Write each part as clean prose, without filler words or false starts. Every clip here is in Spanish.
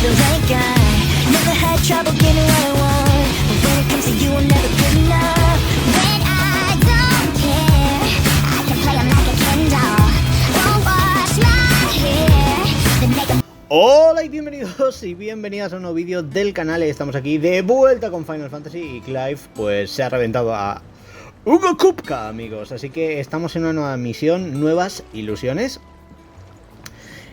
the right guy. Never had trouble getting what I want, but when it comes to you, I'm never good enough. When I don't care, I can play 'em like a Ken doll. Won't wash my hair, then make 'em. Hola y bienvenidos y bienvenidas a un nuevo vídeo del canal. Estamos aquí de vuelta con Final Fantasy y Clive pues se ha reventado a Hugo Kupka, amigos. Así que estamos en una nueva misión, nuevas ilusiones.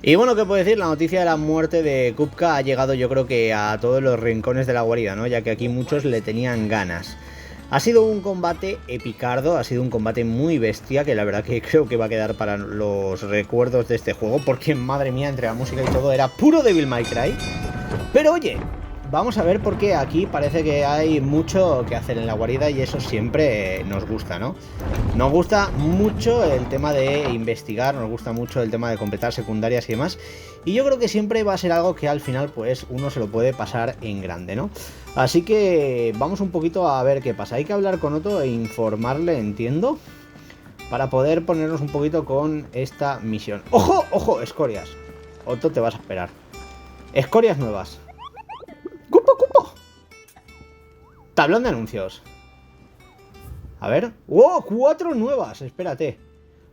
Y bueno, ¿qué puedo decir? La noticia de la muerte de Kupka ha llegado, yo creo que a todos los rincones de la guarida, ¿no? Ya que aquí muchos le tenían ganas. Ha sido un combate epicardo, ha sido un combate muy bestia, que la verdad que creo que va a quedar para los recuerdos de este juego, porque madre mía, entre la música y todo era puro Devil May Cry. Pero oye, vamos a ver, porque aquí parece que hay mucho que hacer en la guarida y eso siempre nos gusta, ¿no? Nos gusta mucho el tema de investigar, nos gusta mucho el tema de completar secundarias y demás. Y yo creo que siempre va a ser algo que al final pues uno se lo puede pasar en grande, ¿no? Así que vamos un poquito a ver qué pasa. Hay que hablar con Otto e informarle, entiendo, para poder ponernos un poquito con esta misión. ¡Ojo! ¡Ojo! Escorias. Otto, te vas a esperar. Escorias nuevas. ¡Cupo, cupo! Tablón de anuncios. A ver. ¡Wow! 4 nuevas. Espérate.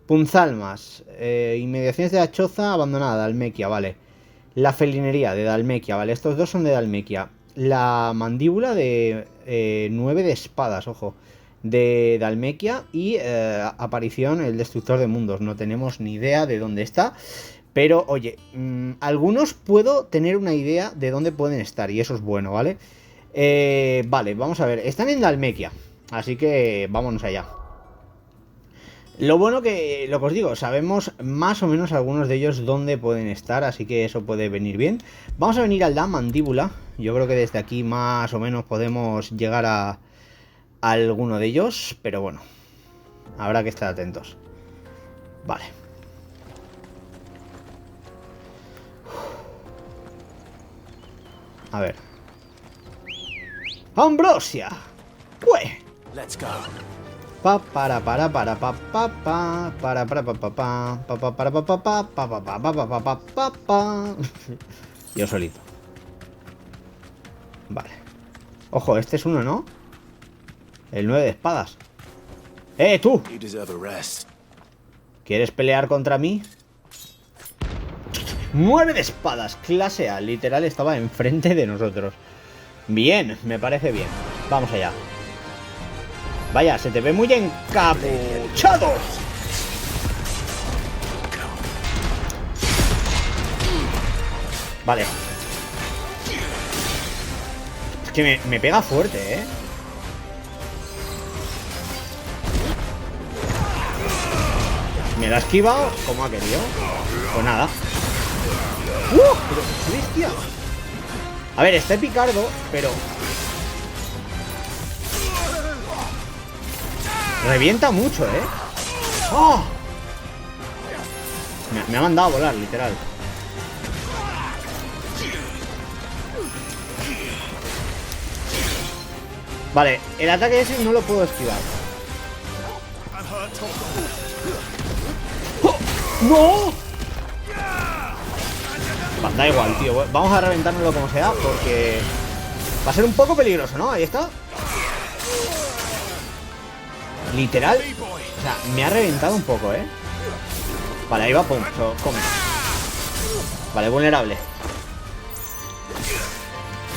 Punzalmas. Inmediaciones de la choza abandonada. Dalmequia, vale. La felinería de Dalmequia, vale. Estos dos son de Dalmequia. La mandíbula de 9 de espadas, ojo. De Dalmequia. Y aparición, el destructor de mundos. No tenemos ni idea de dónde está. Pero, oye, algunos puedo tener una idea de dónde pueden estar. Y eso es bueno, ¿vale? Vale, vamos a ver. Están en Dalmequia. Así que vámonos allá. Lo bueno que, lo que os digo, sabemos más o menos algunos de ellos dónde pueden estar, así que eso puede venir bien. Vamos a venir a la mandíbula. Yo creo que desde aquí más o menos podemos llegar a alguno de ellos, pero bueno, habrá que estar atentos. Vale. A ver. ¡Ambrosia! ¡Pues! Let's go. Para para pa pa pa para pa pa para pa pa pa. Yo solito. Vale. Ojo, este es uno, ¿no? El 9 de espadas. Tú. You deserve a rest. ¿Quieres pelear contra mí? 9 de espadas, clase A. Literal estaba enfrente de nosotros. Bien, me parece bien. Vamos allá. Vaya, se te ve muy encapuchado. Vale. Es que me pega fuerte, ¿eh? Me la ha esquivado como ha querido. Pues nada. Pero qué bestia. A ver, está picardo, pero revienta mucho, ¿eh? ¡Oh! Me ha mandado a volar, literal. Vale, el ataque ese no lo puedo esquivar. ¡Oh! ¡No! Va, da igual, tío. Vamos a reventárnoslo como sea, porque va a ser un poco peligroso, ¿no? Ahí está. Literal, o sea, me ha reventado un poco, ¿eh? Vale, ahí va, pum, come. Vale, vulnerable.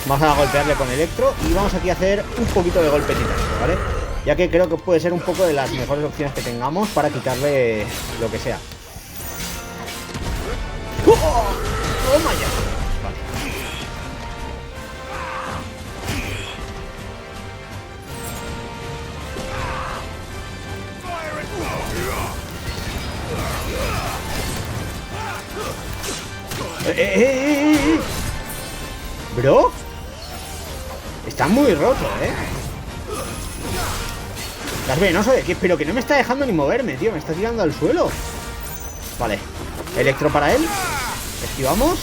Vamos a golpearle con electro y vamos aquí a hacer un poquito de golpe titánico, ¿vale? Ya que creo que puede ser un poco de las mejores opciones que tengamos para quitarle lo que sea. ¡Oh! ¡Toma ya! Bro, está muy roto, Estás venoso de que, pero que no me está dejando ni moverme, tío. Me está tirando al suelo. Vale, electro para él. Esquivamos.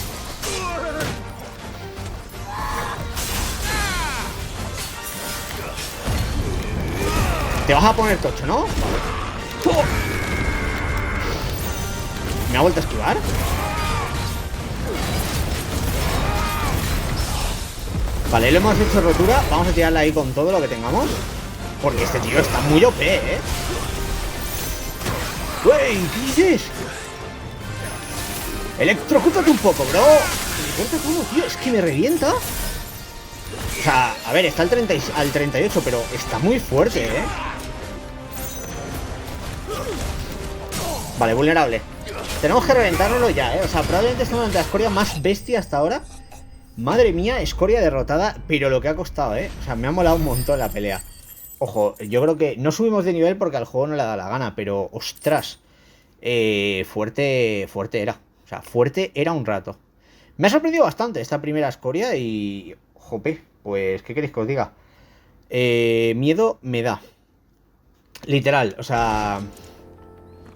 Te vas a poner tocho, ¿no? Vale. ¡Oh! ¿Me ha vuelto a esquivar? Vale, le hemos hecho rotura. Vamos a tirarla ahí con todo lo que tengamos. Porque este tío está muy OP, ¿eh? Wey, ¿qué dices? Electrocútate un poco, bro. ¿Me corta cómo, tío? Es que me revienta. O sea, a ver, está al 38, pero está muy fuerte, ¿eh? Vale, vulnerable. Tenemos que reventárnoslo ya, ¿eh? O sea, probablemente estamos ante la escoria más bestia hasta ahora. Madre mía, escoria derrotada. Pero lo que ha costado, ¿eh? O sea, me ha molado un montón la pelea. Ojo, yo creo que no subimos de nivel porque al juego no le da la gana. Pero, ostras, fuerte era. O sea, fuerte era un rato. Me ha sorprendido bastante esta primera escoria y... Jope, pues, ¿qué queréis que os diga? Miedo me da. Literal, o sea...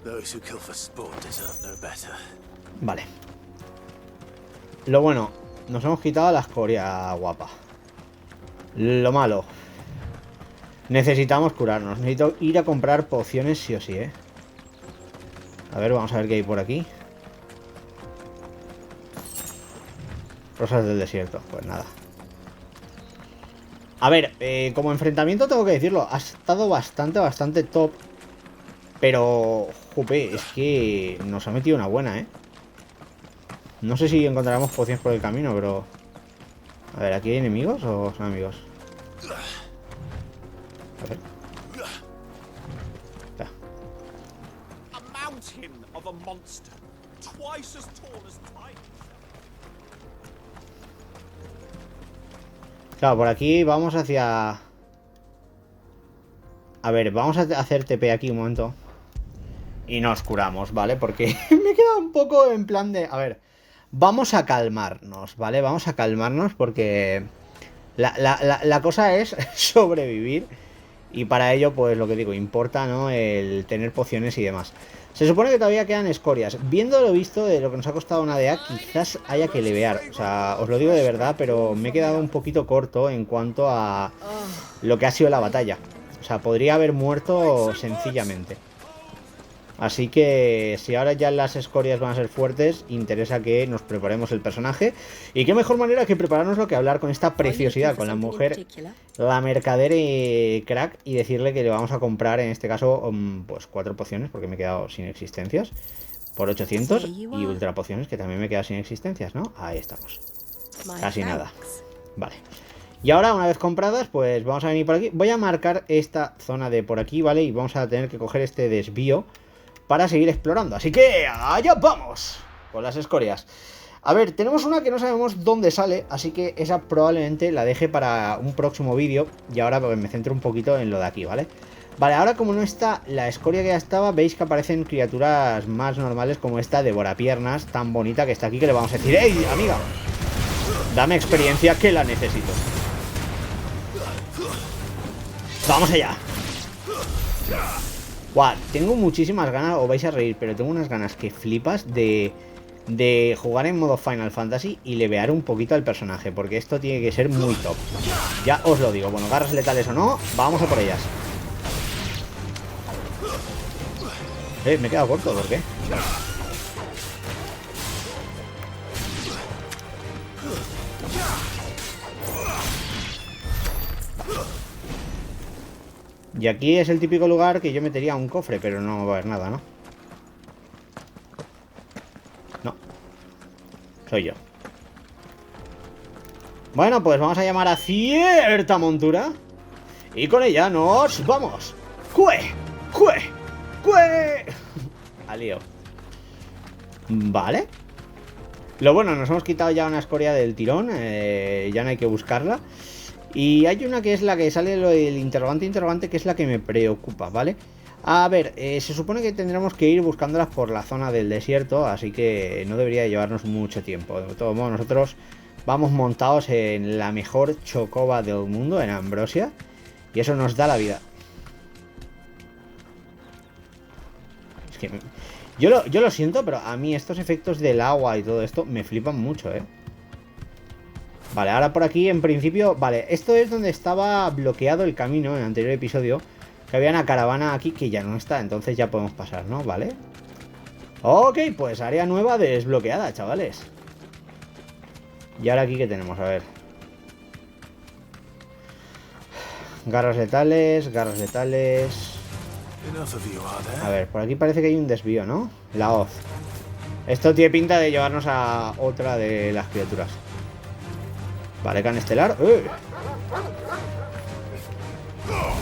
Those who kill for sport deserve no better. Vale. Lo bueno, nos hemos quitado la escoria guapa. Lo malo, necesitamos curarnos. Necesito ir a comprar pociones sí o sí, ¿eh? A ver, vamos a ver qué hay por aquí. Rosas del desierto, pues nada. A ver, como enfrentamiento tengo que decirlo, ha estado bastante top. Pero, jope, es que nos ha metido una buena, ¿eh? No sé si encontraremos pociones por el camino, pero... A ver, ¿aquí hay enemigos o son amigos? A ver. Ya. A mountain of a monster, twice as tall as Titan. Claro, por aquí vamos hacia... A ver, vamos a hacer TP aquí un momento. Y nos curamos, ¿vale? Porque me queda un poco en plan de... A ver, vamos a calmarnos, ¿vale? Vamos a calmarnos porque... La cosa es sobrevivir. Y para ello, pues lo que digo, importa, ¿no? El tener pociones y demás. Se supone que todavía quedan escorias. Viendo lo visto de lo que nos ha costado una DA, quizás haya que levear. O sea, os lo digo de verdad, pero me he quedado un poquito corto en cuanto a lo que ha sido la batalla. O sea, podría haber muerto sencillamente. Así que si ahora ya las escorias van a ser fuertes, interesa que nos preparemos el personaje. Y qué mejor manera que preparárnoslo que hablar con esta preciosidad, con la mujer, la mercader crack, y decirle que le vamos a comprar, en este caso, pues 4 pociones, porque me he quedado sin existencias, por 800, y ultra pociones, que también me he quedado sin existencias, ¿no? Ahí estamos. Casi nada. Vale. Y ahora, una vez compradas, pues vamos a venir por aquí. Voy a marcar esta zona de por aquí, ¿vale? Y vamos a tener que coger este desvío para seguir explorando. Así que allá vamos con las escorias. A ver, tenemos una que no sabemos dónde sale, así que esa probablemente la deje para un próximo vídeo. Y ahora pues, me centro un poquito en lo de aquí, ¿vale? Vale, ahora como no está la escoria que ya estaba, veis que aparecen criaturas más normales como esta devorapiernas tan bonita que está aquí, que le vamos a decir: ¡Ey, amiga! Dame experiencia que la necesito. ¡Vamos allá! Guau, tengo muchísimas ganas, os vais a reír, pero tengo unas ganas que flipas de jugar en modo Final Fantasy y levear un poquito al personaje, porque esto tiene que ser muy top. Ya os lo digo, bueno, garras letales o no, vamos a por ellas. Me he quedado corto, ¿por qué? Y aquí es el típico lugar que yo metería un cofre, pero no va a haber nada, ¿no? No. Soy yo. Bueno, pues vamos a llamar a cierta montura. Y con ella nos vamos. ¡Cue! Al lío. Vale. Lo bueno, nos hemos quitado ya una escoria del tirón. Ya no hay que buscarla. Y hay una que es la que sale el interrogante, que es la que me preocupa, ¿vale? A ver, se supone que tendremos que ir buscándolas por la zona del desierto, así que no debería llevarnos mucho tiempo. De todos modos, nosotros vamos montados en la mejor chocoba del mundo, en Ambrosia, y eso nos da la vida. Es que yo lo siento, pero a mí estos efectos del agua y todo esto me flipan mucho, ¿eh? Vale, ahora por aquí en principio... Vale, esto es donde estaba bloqueado el camino en el anterior episodio. Que había una caravana aquí que ya no está, entonces ya podemos pasar, ¿no? Vale. Ok, pues área nueva desbloqueada, chavales. Y ahora aquí, ¿qué tenemos? A ver. Garras letales, garras letales. Enough of you, are there? A ver, por aquí parece que hay un desvío, ¿no? La hoz. Esto tiene pinta de llevarnos a otra de las criaturas. Vale, can estelar.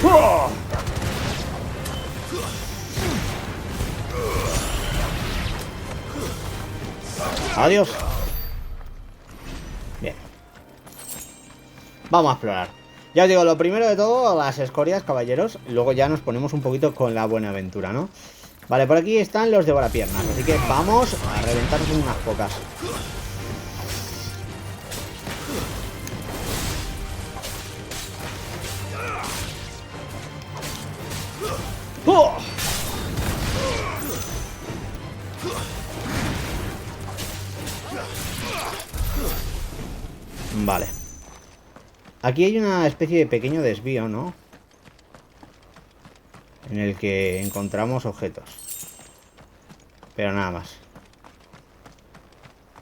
¡Oh! Adiós. Bien. Vamos a explorar. Ya os digo, lo primero de todo, las escorias, caballeros. Luego ya nos ponemos un poquito con la buena aventura, ¿no? Vale, por aquí están los devorapiernas. Así que vamos a reventarnos unas pocas. ¡Oh! Vale. Aquí hay una especie de pequeño desvío, ¿no? En el que encontramos objetos. Pero nada más.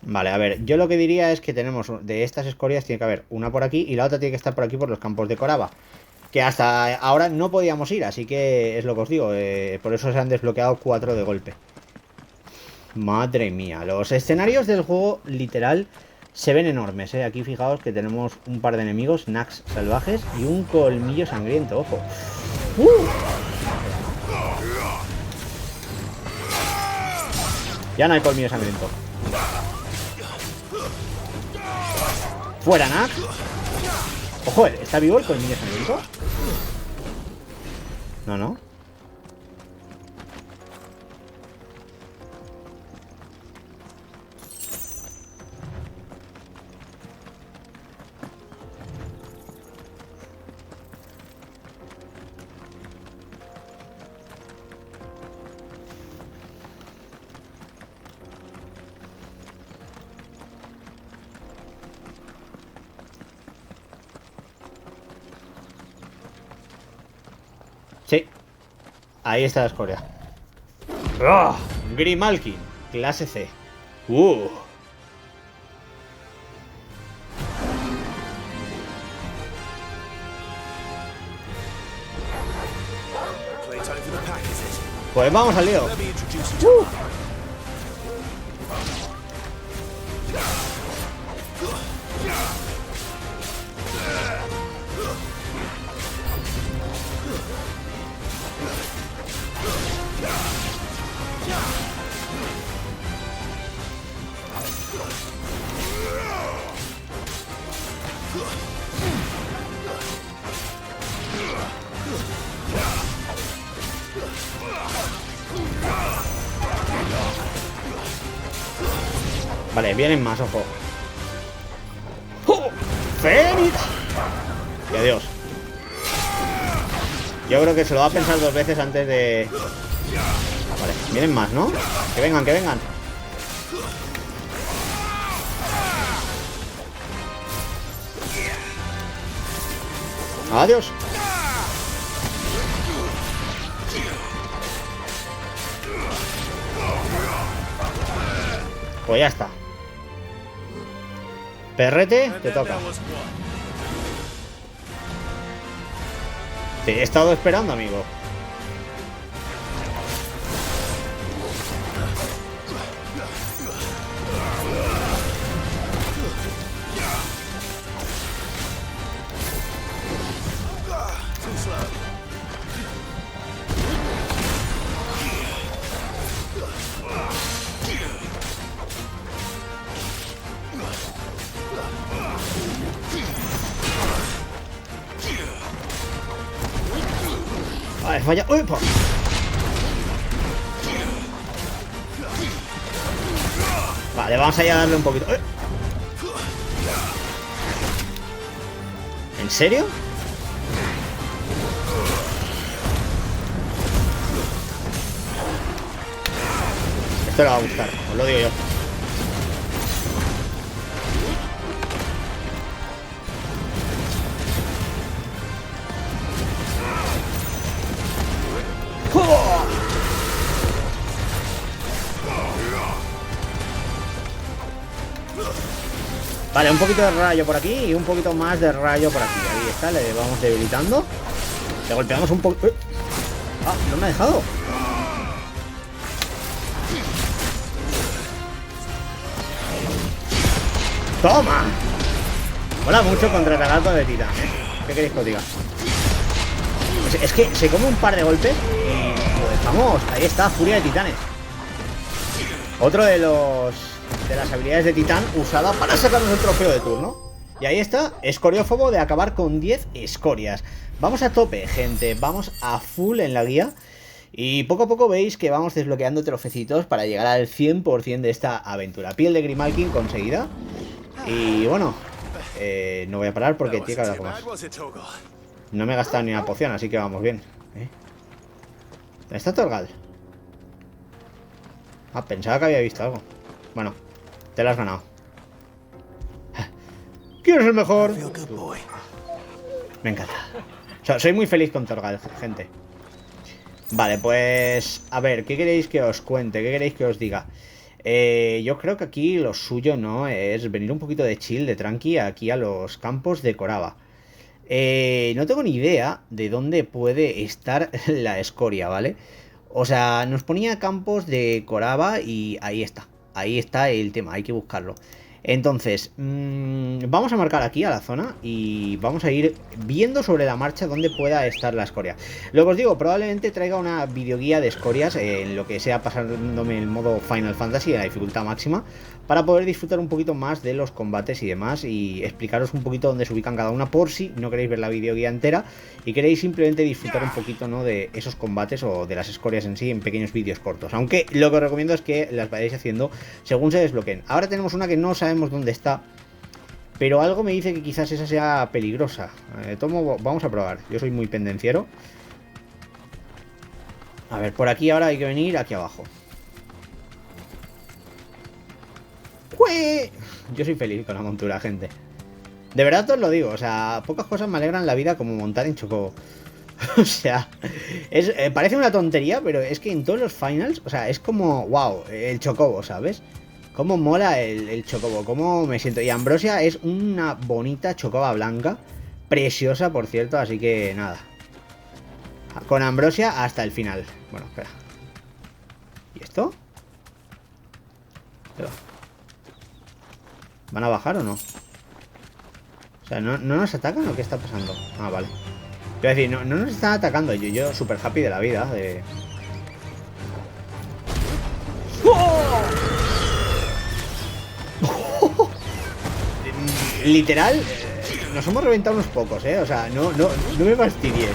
Vale, a ver, yo lo que diría es que tenemos de estas escorias tiene que haber una por aquí y la otra tiene que estar por aquí por los campos de Coraba. Que hasta ahora no podíamos ir, así que es lo que os digo. Por eso se han desbloqueado 4 de golpe. Madre mía, los escenarios del juego literal se ven enormes, ¿eh? Aquí fijaos que tenemos un par de enemigos, Nax salvajes y un colmillo sangriento, ojo. Ya no hay colmillo sangriento. Fuera, Nax. Ojo, ¿está vivo el colmillo sangriento? No, no. Sí, ahí está la escoria. ¡Oh! Grimalkin, clase C. Playtime for the pack, is it? Pues vamos al lío. Let me introduce you to Vale, vienen más, ojo. ¡Oh! ¡Fénix! Y adiós. Yo creo que se lo va a pensar 2 veces antes de... Vale, vienen más, ¿no? Que vengan, que vengan. Adiós. Pues ya está. Perrete, te toca. Te he estado esperando, amigo. Vale, falla. ¡Uepa! Vale, vamos a ir a darle un poquito. ¿En serio? Esto le va a gustar, os lo digo yo. Vale, un poquito de rayo por aquí y un poquito más de rayo por aquí. Ahí está, le vamos debilitando. Le golpeamos un poco... Ah, no me ha dejado. ¡Toma! Mola mucho contraatacar con el titán, ¿eh? ¿Qué queréis que os diga? Es que se come un par de golpes y pues vamos, ahí está, furia de titanes. Otro de las habilidades de titán usada para sacarnos el trofeo de turno. Y ahí está, escoriófobo de acabar con 10 escorias. Vamos a tope, gente, vamos a full en la guía. Y poco a poco veis que vamos desbloqueando trofecitos para llegar al 100% de esta aventura. Piel de Grimalkin conseguida. Y bueno, no voy a parar porque tiene que haber algo más. No me he gastado ni una poción, así que vamos bien. ¿Dónde está Torgal? Ah, pensaba que había visto algo. Bueno, te lo has ganado. ¿Quién es el mejor? Me encanta. O sea, soy muy feliz con Torgal, gente. Vale, pues... A ver, ¿qué queréis que os cuente? ¿Qué queréis que os diga? Yo creo que aquí lo suyo, ¿no? Es venir un poquito de chill, de tranqui, aquí a los campos de Corava. No tengo ni idea de dónde puede estar la escoria, ¿vale? O sea, nos ponía campos de Corava y ahí está. Ahí está el tema, hay que buscarlo. Entonces, vamos a marcar aquí a la zona y vamos a ir viendo sobre la marcha dónde pueda estar la escoria. Lo que os digo, probablemente traiga una videoguía de escorias en lo que sea pasándome el modo Final Fantasy en la dificultad máxima para poder disfrutar un poquito más de los combates y demás y explicaros un poquito dónde se ubican cada una por si no queréis ver la videoguía entera y queréis simplemente disfrutar un poquito, ¿no?, de esos combates o de las escorias en sí en pequeños vídeos cortos. Aunque lo que os recomiendo es que las vayáis haciendo según se desbloqueen. Ahora tenemos una que no sabemos dónde está, pero algo me dice que quizás esa sea peligrosa. Vamos a probar. Yo soy muy pendenciero. A ver, por aquí ahora hay que venir aquí abajo. ¡Ué! Yo soy feliz con la montura, gente. De verdad os lo digo, o sea, pocas cosas me alegran la vida como montar en Chocobo. O sea, parece una tontería, pero es que en todos los finals, o sea, es como, wow, el Chocobo, ¿sabes? Cómo mola el Chocobo, cómo me siento. Y Ambrosia es una bonita chocoba blanca, preciosa, por cierto, así que nada. Con Ambrosia hasta el final. Bueno, espera. ¿Y esto? Pero... ¿van a bajar o no? O sea, ¿no nos atacan o qué está pasando? Ah, vale. Quiero decir, no nos están atacando. Yo súper happy de la vida. De... ¡Oh! Literal, nos hemos reventado unos pocos, ¿eh? O sea, no me fastidies.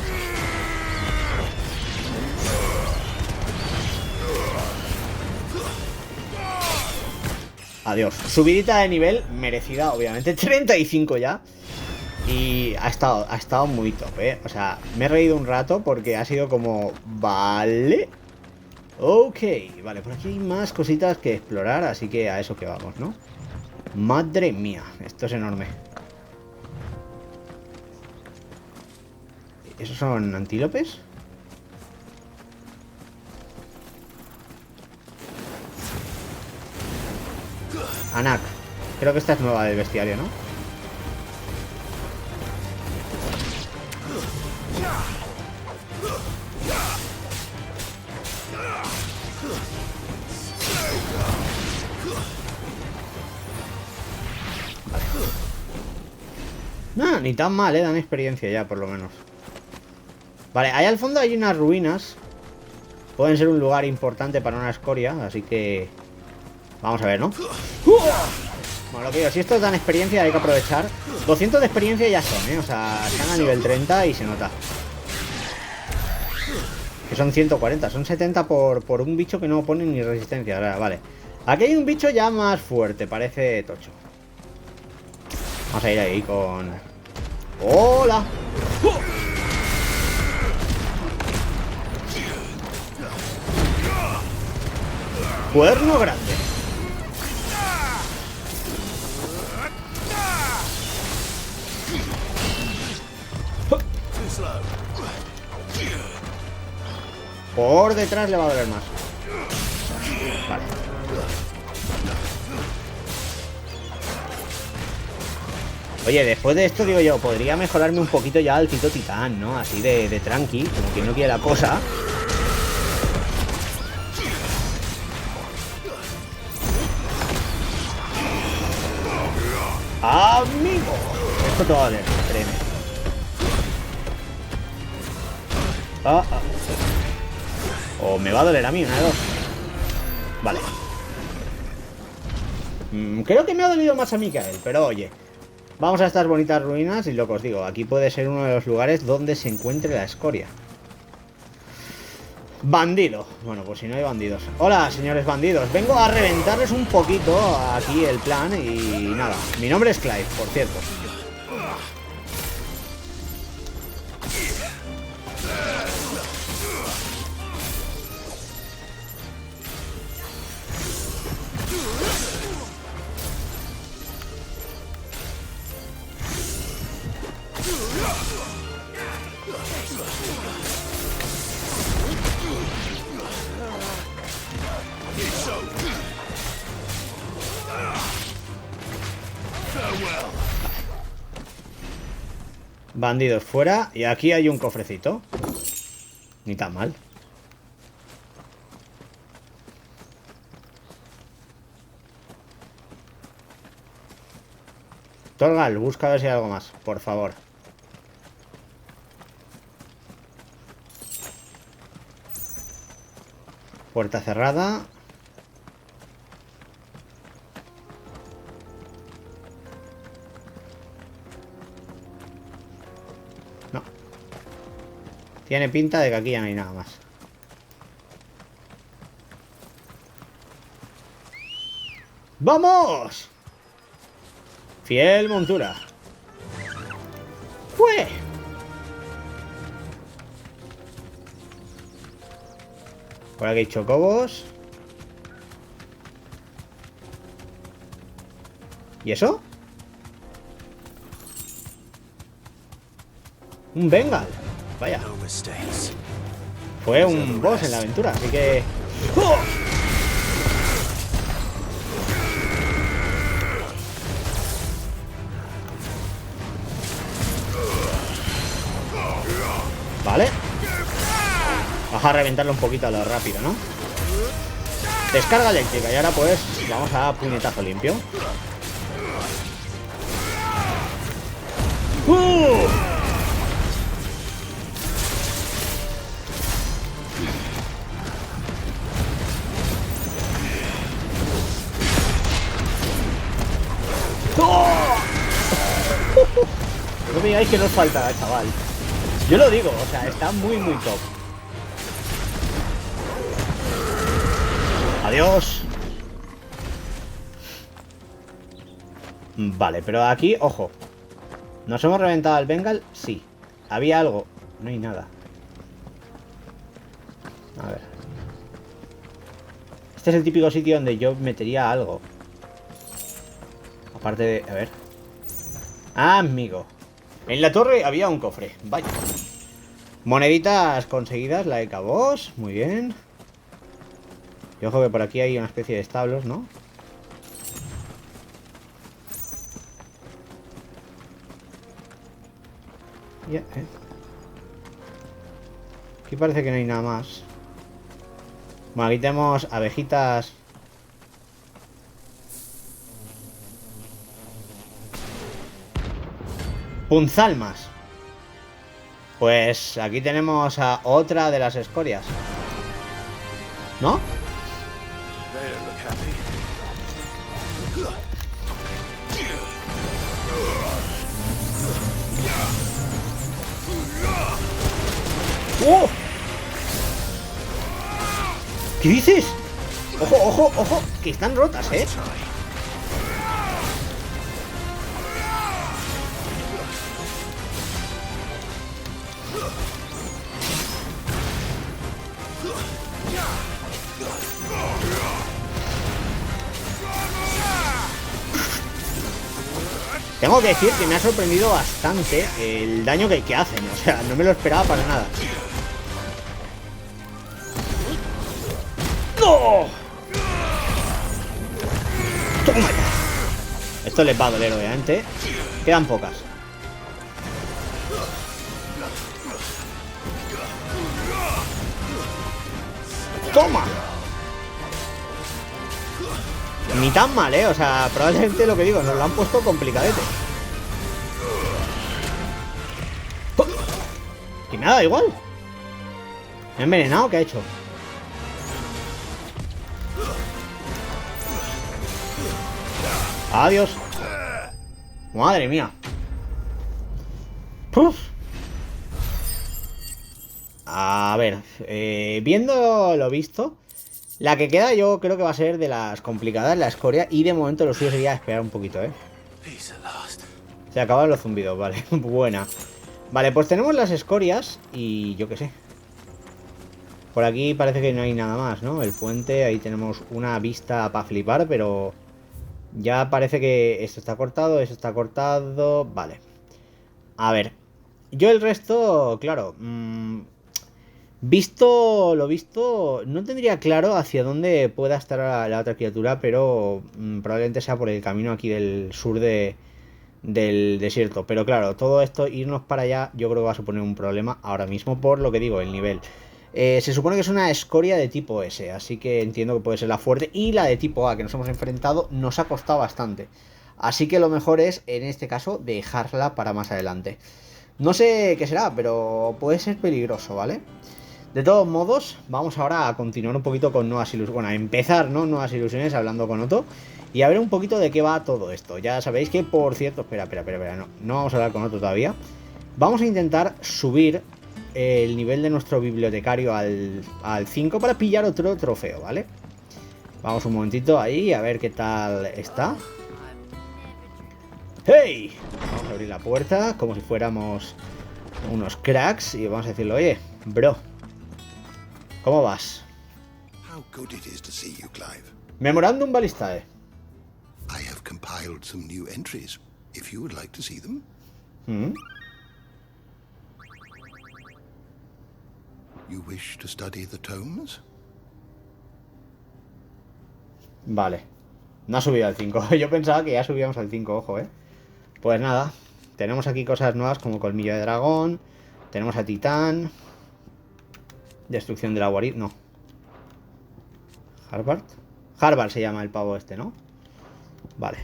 Adiós. Subidita de nivel merecida, obviamente. 35 ya. Y ha estado muy top, ¿eh? O sea, me he reído un rato porque ha sido como... Vale. Ok. Vale, por aquí hay más cositas que explorar, así que a eso que vamos, ¿no? Madre mía, esto es enorme. ¿Esos son antílopes? Anak. Creo que esta es nueva del bestiario, ¿no? No, ni tan mal, dan experiencia ya, por lo menos. Vale, ahí al fondo hay unas ruinas. Pueden ser un lugar importante para una escoria, así que... vamos a ver, ¿no? Bueno, lo que digo, si estos dan experiencia hay que aprovechar. 200 de experiencia ya son, ¿eh? O sea, están a nivel 30 y se nota. Que son 140, son 70 por un bicho que no pone ni resistencia. Vale, aquí hay un bicho ya más fuerte, parece tocho. Vamos a ir ahí con... ¡Hola! Cuerno grande. Por detrás le va a doler más. Vale. Oye, después de esto, digo yo, podría mejorarme un poquito ya al Tito Titán, ¿no? Así de tranqui, como que no quiere la cosa. ¡Amigo! Esto te va a doler, créeme. O me va a doler a mí, una de dos. Vale. Creo que me ha dolido más a mí que a él, pero oye. Vamos a estas bonitas ruinas y lo que os digo, aquí puede ser uno de los lugares donde se encuentre la escoria. Bandido. Bueno, pues si no hay bandidos. Hola, señores bandidos. Vengo a reventarles un poquito aquí el plan y nada. Mi nombre es Clive, por cierto. Bandidos fuera. Y aquí hay un cofrecito. Ni tan mal. Torgal, busca a ver si hay algo más, por favor. Puerta cerrada. No. Tiene pinta de que aquí ya no hay nada más. ¡Vamos! Fiel montura. ¡Fue! Por aquí hay chocobos. ¿Y eso? Un Bengal. Vaya. No mistakes. Fue un boss en la aventura, así que... ¡Oh! Vale. Vamos a reventarlo un poquito a lo rápido, ¿no? Descarga eléctrica y ahora pues vamos a puñetazo limpio. No me digáis que nos falta, chaval. Yo lo digo, o sea, está muy muy top. Adiós. Vale, pero aquí, ojo. ¿Nos hemos reventado al Bengal? Sí. ¿Había algo? No hay nada. A ver. Este es el típico sitio donde yo metería algo. Aparte de... A ver. Ah, amigo. En la torre había un cofre. Vaya. Moneditas conseguidas, la de cabos. Muy bien. Y ojo que por aquí hay una especie de establos, ¿no? Yeah, Aquí parece que no hay nada más. Bueno, aquí tenemos abejitas. Punzalmas. Pues aquí tenemos a otra de las escorias. ¿No? They don't look happy. ¡Oh! ¿Qué dices? Ojo, ojo, ojo, que están rotas, ¿eh? Tengo que decir que me ha sorprendido bastante el daño que hacen. O sea, no me lo esperaba para nada. ¡No! ¡Toma ya! Esto les va a doler, obviamente. Quedan pocas. ¡Toma! Ni tan mal, o sea, probablemente lo que digo, nos lo han puesto complicadete. Y me da igual. ¿Me ha envenenado? ¿Qué ha hecho? Adiós. Madre mía. Puf. A ver, viendo lo visto, la que queda yo creo que va a ser de las complicadas, la escoria. Y de momento lo suyo sería esperar un poquito, Peace at last. Se acaban los zumbidos, vale. Buena. Vale, pues tenemos las escorias y yo qué sé. Por aquí parece que no hay nada más, ¿no? El puente, ahí tenemos una vista para flipar, pero ya parece que esto está cortado, vale. A ver, yo el resto, claro, visto lo visto, no tendría claro hacia dónde pueda estar la otra criatura, pero probablemente sea por el camino aquí del sur del desierto. Pero claro, todo esto, irnos para allá, yo creo que va a suponer un problema ahora mismo por lo que digo, el nivel. Se supone que es una escoria de tipo S, así que entiendo que puede ser la fuerte. Y la de tipo A, que nos hemos enfrentado, nos ha costado bastante. Así que lo mejor es, en este caso, dejarla para más adelante. No sé qué será, pero puede ser peligroso, ¿vale? De todos modos, vamos ahora a continuar un poquito con nuevas ilusiones. Bueno, a empezar, ¿no? Nuevas ilusiones hablando con Otto. Y a ver un poquito de qué va todo esto. Ya sabéis que, por cierto, espera, no vamos a hablar con Otto todavía. Vamos a intentar subir el nivel de nuestro bibliotecario al 5 para pillar otro trofeo, ¿vale? Vamos un momentito ahí a ver qué tal está. ¡Hey! Vamos a abrir la puerta como si fuéramos unos cracks y vamos a decirle, oye, bro, ¿cómo vas? How good it is to see you, Clive. Memorándum Balistae. I have compiled some new entries, if you would like to see them. ¿Mm? You wish to study the tomes? Vale. No ha subido al 5. Yo pensaba que ya subíamos al 5, ojo, Pues nada. Tenemos aquí cosas nuevas como colmillo de dragón. Tenemos a Titán. Destrucción de la guarida. No. Harvard. Harvard se llama el pavo este, ¿no? Vale.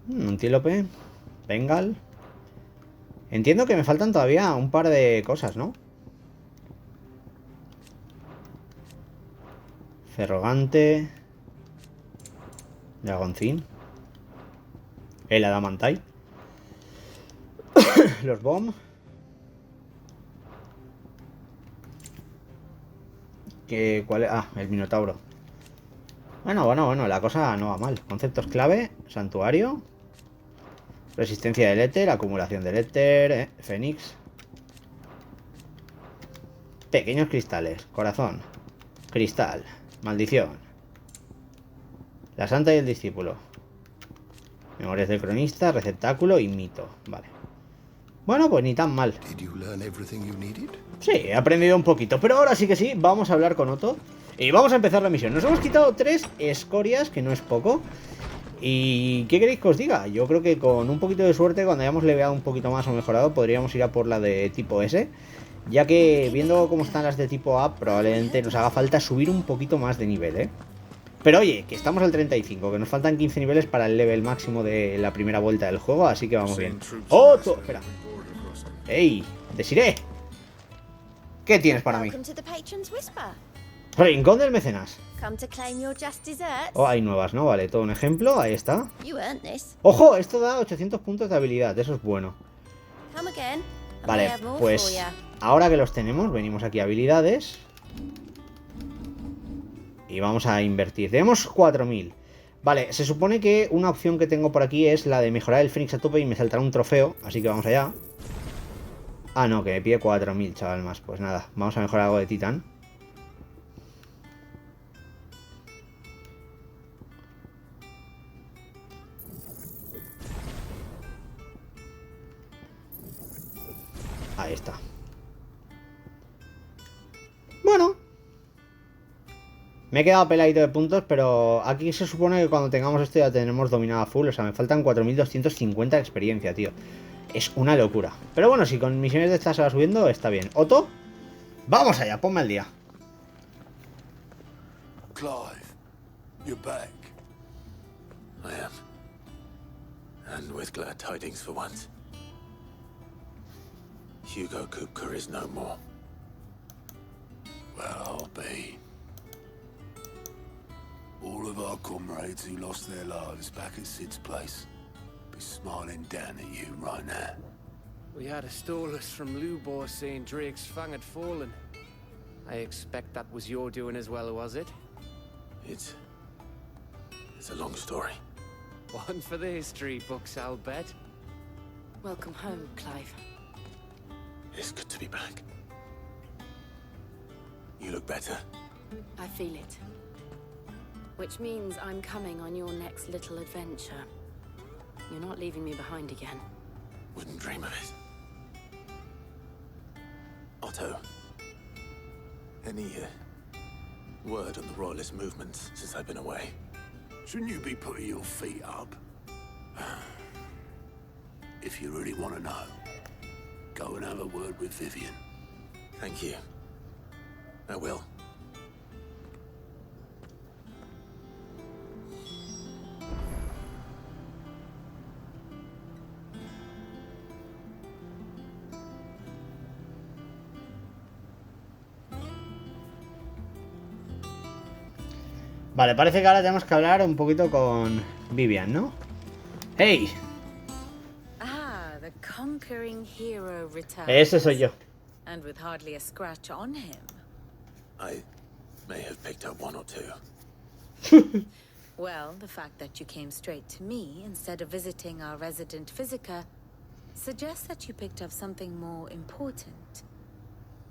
Antílope. Bengal. Entiendo que me faltan todavía un par de cosas, ¿no? Ferrogante. Dragoncín. El Adamantai. Los Bomb. ¿Cuál es? Ah, el Minotauro. Bueno, la cosa no va mal. Conceptos clave. Santuario. Resistencia del éter. Acumulación del éter. Fénix. Pequeños cristales. Corazón. Cristal. Maldición. La santa y el discípulo. Memorias del cronista. Receptáculo y mito. Vale. Bueno, pues ni tan mal. Did you learn everything you needed? Sí, he aprendido un poquito. Pero ahora sí que sí, vamos a hablar con Otto. Y vamos a empezar la misión. Nos hemos quitado 3 escorias, que no es poco. ¿Y qué queréis que os diga? Yo creo que con un poquito de suerte, cuando hayamos leveado un poquito más o mejorado, podríamos ir a por la de tipo S. Ya que viendo cómo están las de tipo A, probablemente nos haga falta subir un poquito más de nivel, Pero oye, que estamos al 35, que nos faltan 15 niveles para el level máximo de la primera vuelta del juego, así que vamos bien. ¡Otto! Espera. ¡Ey! ¡Desiree! ¿Qué tienes para mí? Welcome to the Patron's Whisper. Rincón del mecenas. Come to claim your just desserts. Oh, hay nuevas, ¿no? Vale, todo un ejemplo, ahí está. You earned this. ¡Ojo! Esto da 800 puntos de habilidad, eso es bueno. Come again. I may Vale, have more for pues ya. ahora que los tenemos, venimos aquí a habilidades. Y vamos a invertir. Tenemos 4000. Vale, se supone que una opción que tengo por aquí es la de mejorar el Fénix a tope y me saltará un trofeo. Así que vamos allá. Ah, no, que me pide 4000, chaval, más. Pues nada, vamos a mejorar algo de Titán. Ahí está. Bueno. Me he quedado peladito de puntos, pero aquí se supone que cuando tengamos esto ya tenemos dominado a full. O sea, me faltan 4250 de experiencia, tío. Es una locura. Pero bueno, si con misiones de estas se va subiendo, está bien. Otto, vamos allá, ponme al día. Clive, you're back. I am. And with glad tidings for once. Hugo Kupka is no more. Well, I'll be. All of our comrades who lost their lives back at Sid's place be smiling down at you right now. We had a stolus from Lubor saying Drake's fang had fallen. I expect that was your doing as well, was it? It's a long story. One for the history books, I'll bet. Welcome home, Clive. It's good to be back. You look better. I feel it. Which means I'm coming on your next little adventure. You're not leaving me behind again. Wouldn't dream of it. Otto, any word on the Royalist movements since I've been away? Shouldn't you be putting your feet up? If you really want to know, go and have a word with Vivian. Thank you. I will. Vale, parece que ahora tenemos que hablar un poquito con Vivian, ¿no? ¡Hey! Ah, the conquering hero returns. Ese soy yo. And with hardly a scratch on him. I may have picked up one or two. Well, the fact that you came straight to me instead of visiting our resident Physica suggests that you picked up something more important.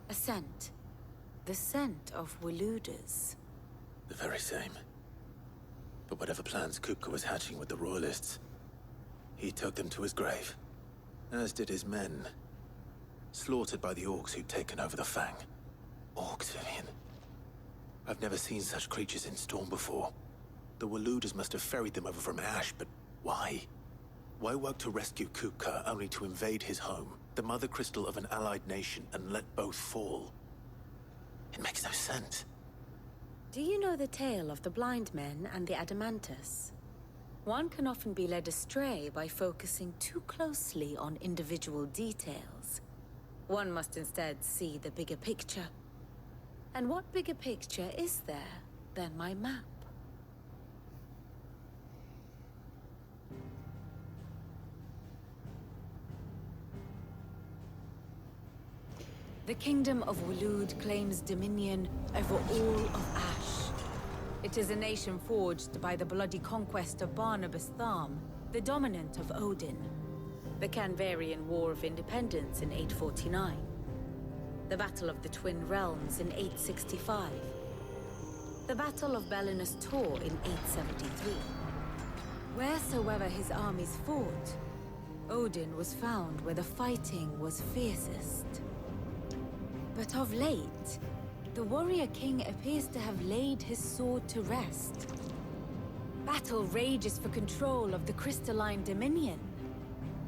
A scent. The scent of Waludas. The very same. But whatever plans Kupka was hatching with the Royalists, he took them to his grave. As did his men. Slaughtered by the Orcs who'd taken over the Fang. Orcs, Vivian. I've never seen such creatures in Storm before. The Waludas must have ferried them over from Ash, but why? Why work to rescue Kupka only to invade his home, the mother crystal of an allied nation, and let both fall? It makes no sense. Do you know the tale of the blind men and the Adamantus? One can often be led astray by focusing too closely on individual details. One must instead see the bigger picture. And what bigger picture is there than my map? The Kingdom of Waloed claims dominion over all of Ash. It is a nation forged by the bloody conquest of Barnabas Tharm, the dominant of Odin. The Canvarian War of Independence in 849. The Battle of the Twin Realms in 865. The Battle of Belinus Tor in 873. Wheresoever his armies fought, Odin was found where the fighting was fiercest. But of late, the warrior king appears to have laid his sword to rest. Battle rages for control of the crystalline dominion.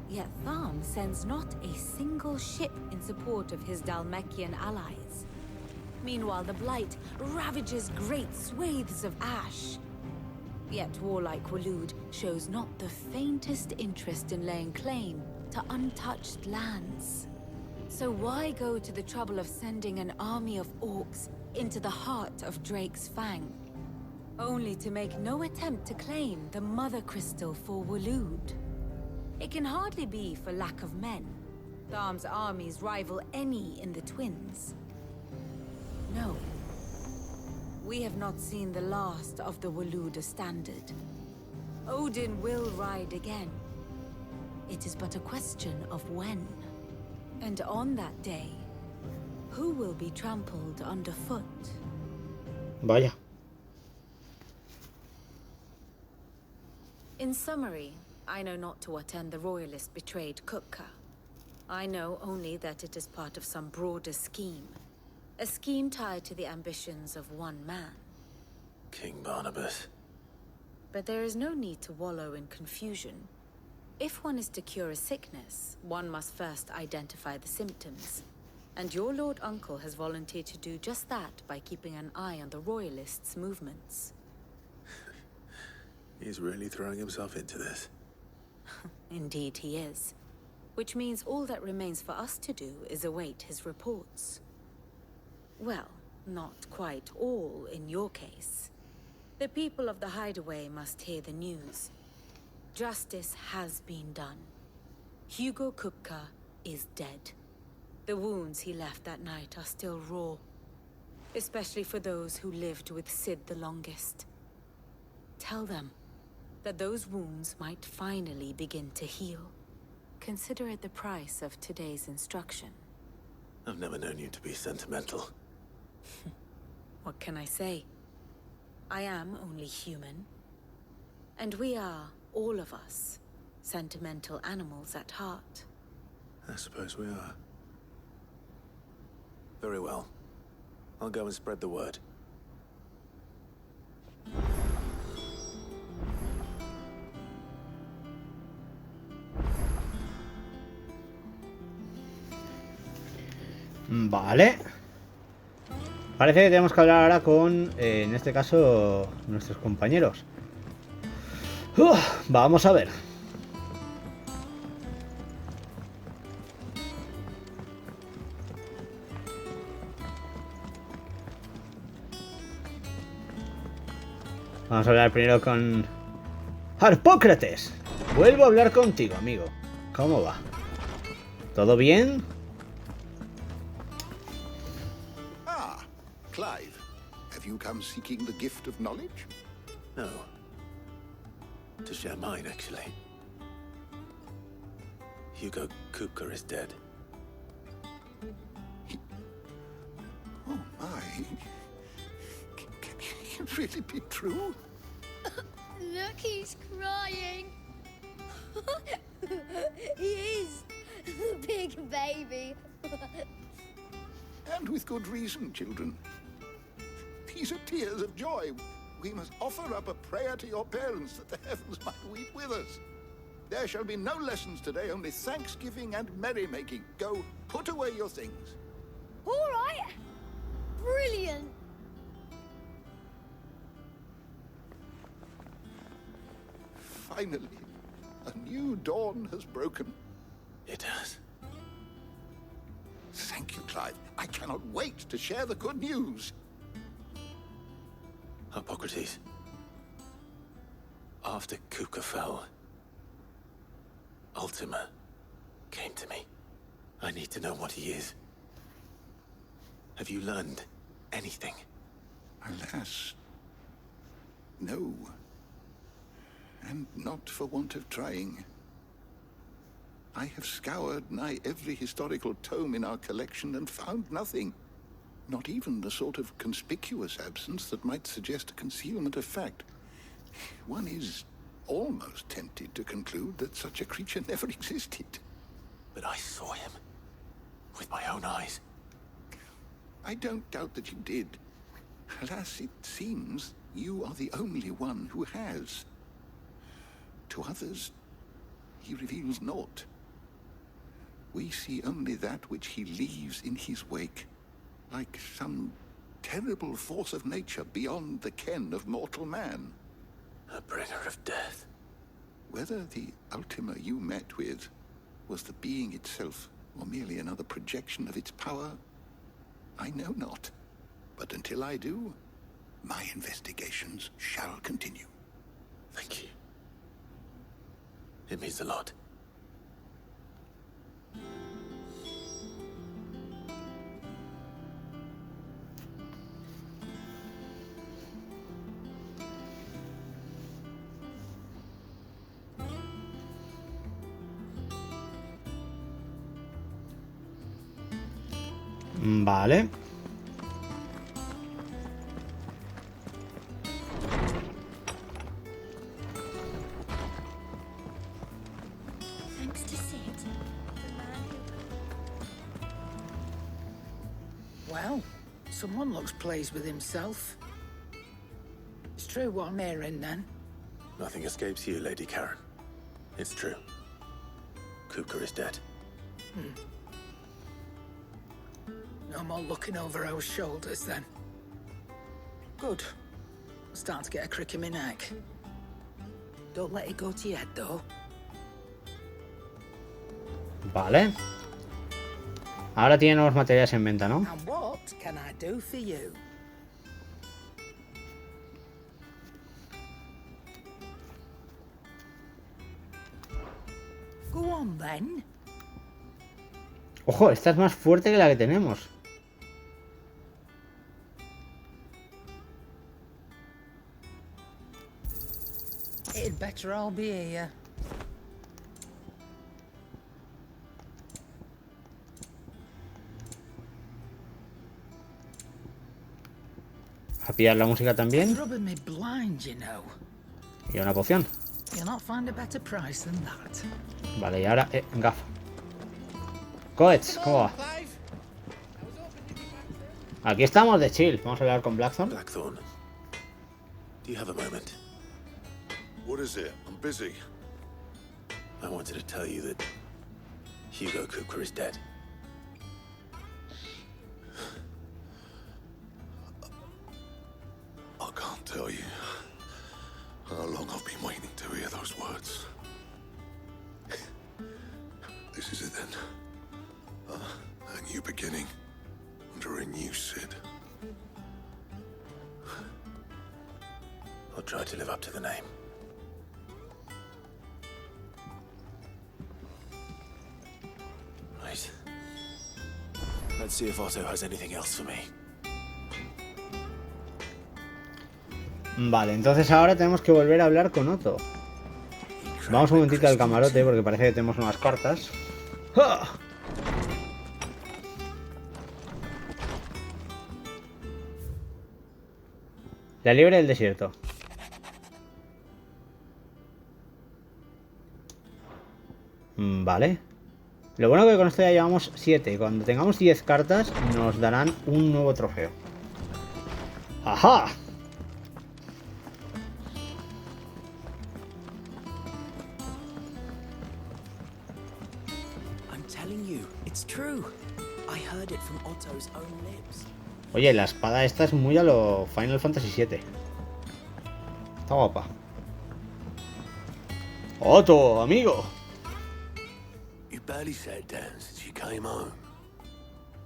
Yet Tharm sends not a single ship in support of his Dhalmekian allies. Meanwhile, the Blight ravages great swathes of Ash. Yet warlike Waloed shows not the faintest interest in laying claim to untouched lands. So why go to the trouble of sending an army of orcs into the heart of Drake's Fang? Only to make no attempt to claim the Mother Crystal for Waloed. It can hardly be for lack of men. Tharm's armies rival any in the Twins. No. We have not seen the last of the Waluda standard. Odin will ride again. It is but a question of when. And on that day, who will be trampled underfoot? Vaya. In summary, I know not to what end the Royalists betrayed Kupka. I know only that it is part of some broader scheme. A scheme tied to the ambitions of one man. King Barnabas. But there is no need to wallow in confusion. If one is to cure a sickness, one must first identify the symptoms. And your Lord Uncle has volunteered to do just that by keeping an eye on the Royalists' movements. He's really throwing himself into this. Indeed he is. Which means all that remains for us to do is await his reports. Well, not quite all in your case. The people of the Hideaway must hear the news. Justice has been done. Hugo Kupka is dead. The wounds he left that night are still raw. Especially for those who lived with Sid the longest. Tell them that those wounds might finally begin to heal. Consider it the price of today's instruction. I've never known you to be sentimental. What can I say? I am only human. And we are, all of us, sentimental animals at heart. I suppose we are. Very well. I'll go and spread the word. Vale. Parece que tenemos que hablar ahora con, en este caso, nuestros compañeros. Vamos a ver. Vamos a hablar primero con Harpócrates. Vuelvo a hablar contigo, amigo. ¿Cómo va? ¿Todo bien? Ah, Clive. Have you come seeking the gift of knowledge? No. To share mine, actually. Hugo Kupka is dead. Oh, my. Can it really be true? Look, he's crying. He is. Big baby. And with good reason, children. These are tears of joy. We must offer up a prayer to your parents that the heavens might weep with us. There shall be no lessons today, only thanksgiving and merrymaking. Go, put away your things. All right. Brilliant. Finally, a new dawn has broken. It has. Thank you, Clive. I cannot wait to share the good news. Hippocrates. After Kupka fell, Ultima came to me. I need to know what he is. Have you learned anything? Alas, no. And not for want of trying. I have scoured nigh every historical tome in our collection and found nothing. Not even the sort of conspicuous absence that might suggest a concealment of fact. One is almost tempted to conclude that such a creature never existed. But I saw him. With my own eyes. I don't doubt that you did. Alas, it seems you are the only one who has. To others, he reveals naught. We see only that which he leaves in his wake, like some terrible force of nature beyond the ken of mortal man. A bringer of death. Whether the Ultima you met with was the being itself, or merely another projection of its power, I know not. But until I do, my investigations shall continue. Thank you. It means a lot. Vale. Thanks to Sid. Well, someone looks pleased with himself. true what I'm hearing then? Nothing escapes you, Lady Karen. It's true. Kupka is dead. No more looking over our shoulders then. Good. I'm starting to get a crick in my neck. Don't let it go to your head though. Vale. Ahora tiene nuevos materiales en venta, ¿no? And what can I do for you? Go on then. Ojo, esta es más fuerte que la que tenemos. It'd better all be here. A pillar la música también. Rubbing me blind, you know. Y una poción. You'll not find a better price than that. Vale, y ahora, gafa. Coets, ¿cómo va? Aquí estamos de chill. Vamos a hablar con Blackthorn. Blackthorn, do you have a moment? What is it? I'm busy. I wanted to tell you that Hugo Kupka is dead. I can't tell you how long I've been waiting to hear those words. This is it then. A new beginning under a new Cid. I'll try to live up to the name. Right. Let's see if Otto has anything else for me. Vale, entonces ahora tenemos que volver a hablar con Otto. Vamos un momentito al camarote porque parece que tenemos unas cartas. ¡Ah! La liebre del desierto. Vale. Lo bueno que con esto ya llevamos 7. Cuando tengamos 10 cartas nos darán un nuevo trofeo. ¡Ajá! I'm telling you, it's true. I heard it from Otto's own lips. Oye, la espada esta es muy a lo Final Fantasy VII. Está guapa. Otto, amigo. You barely sat down since you came home.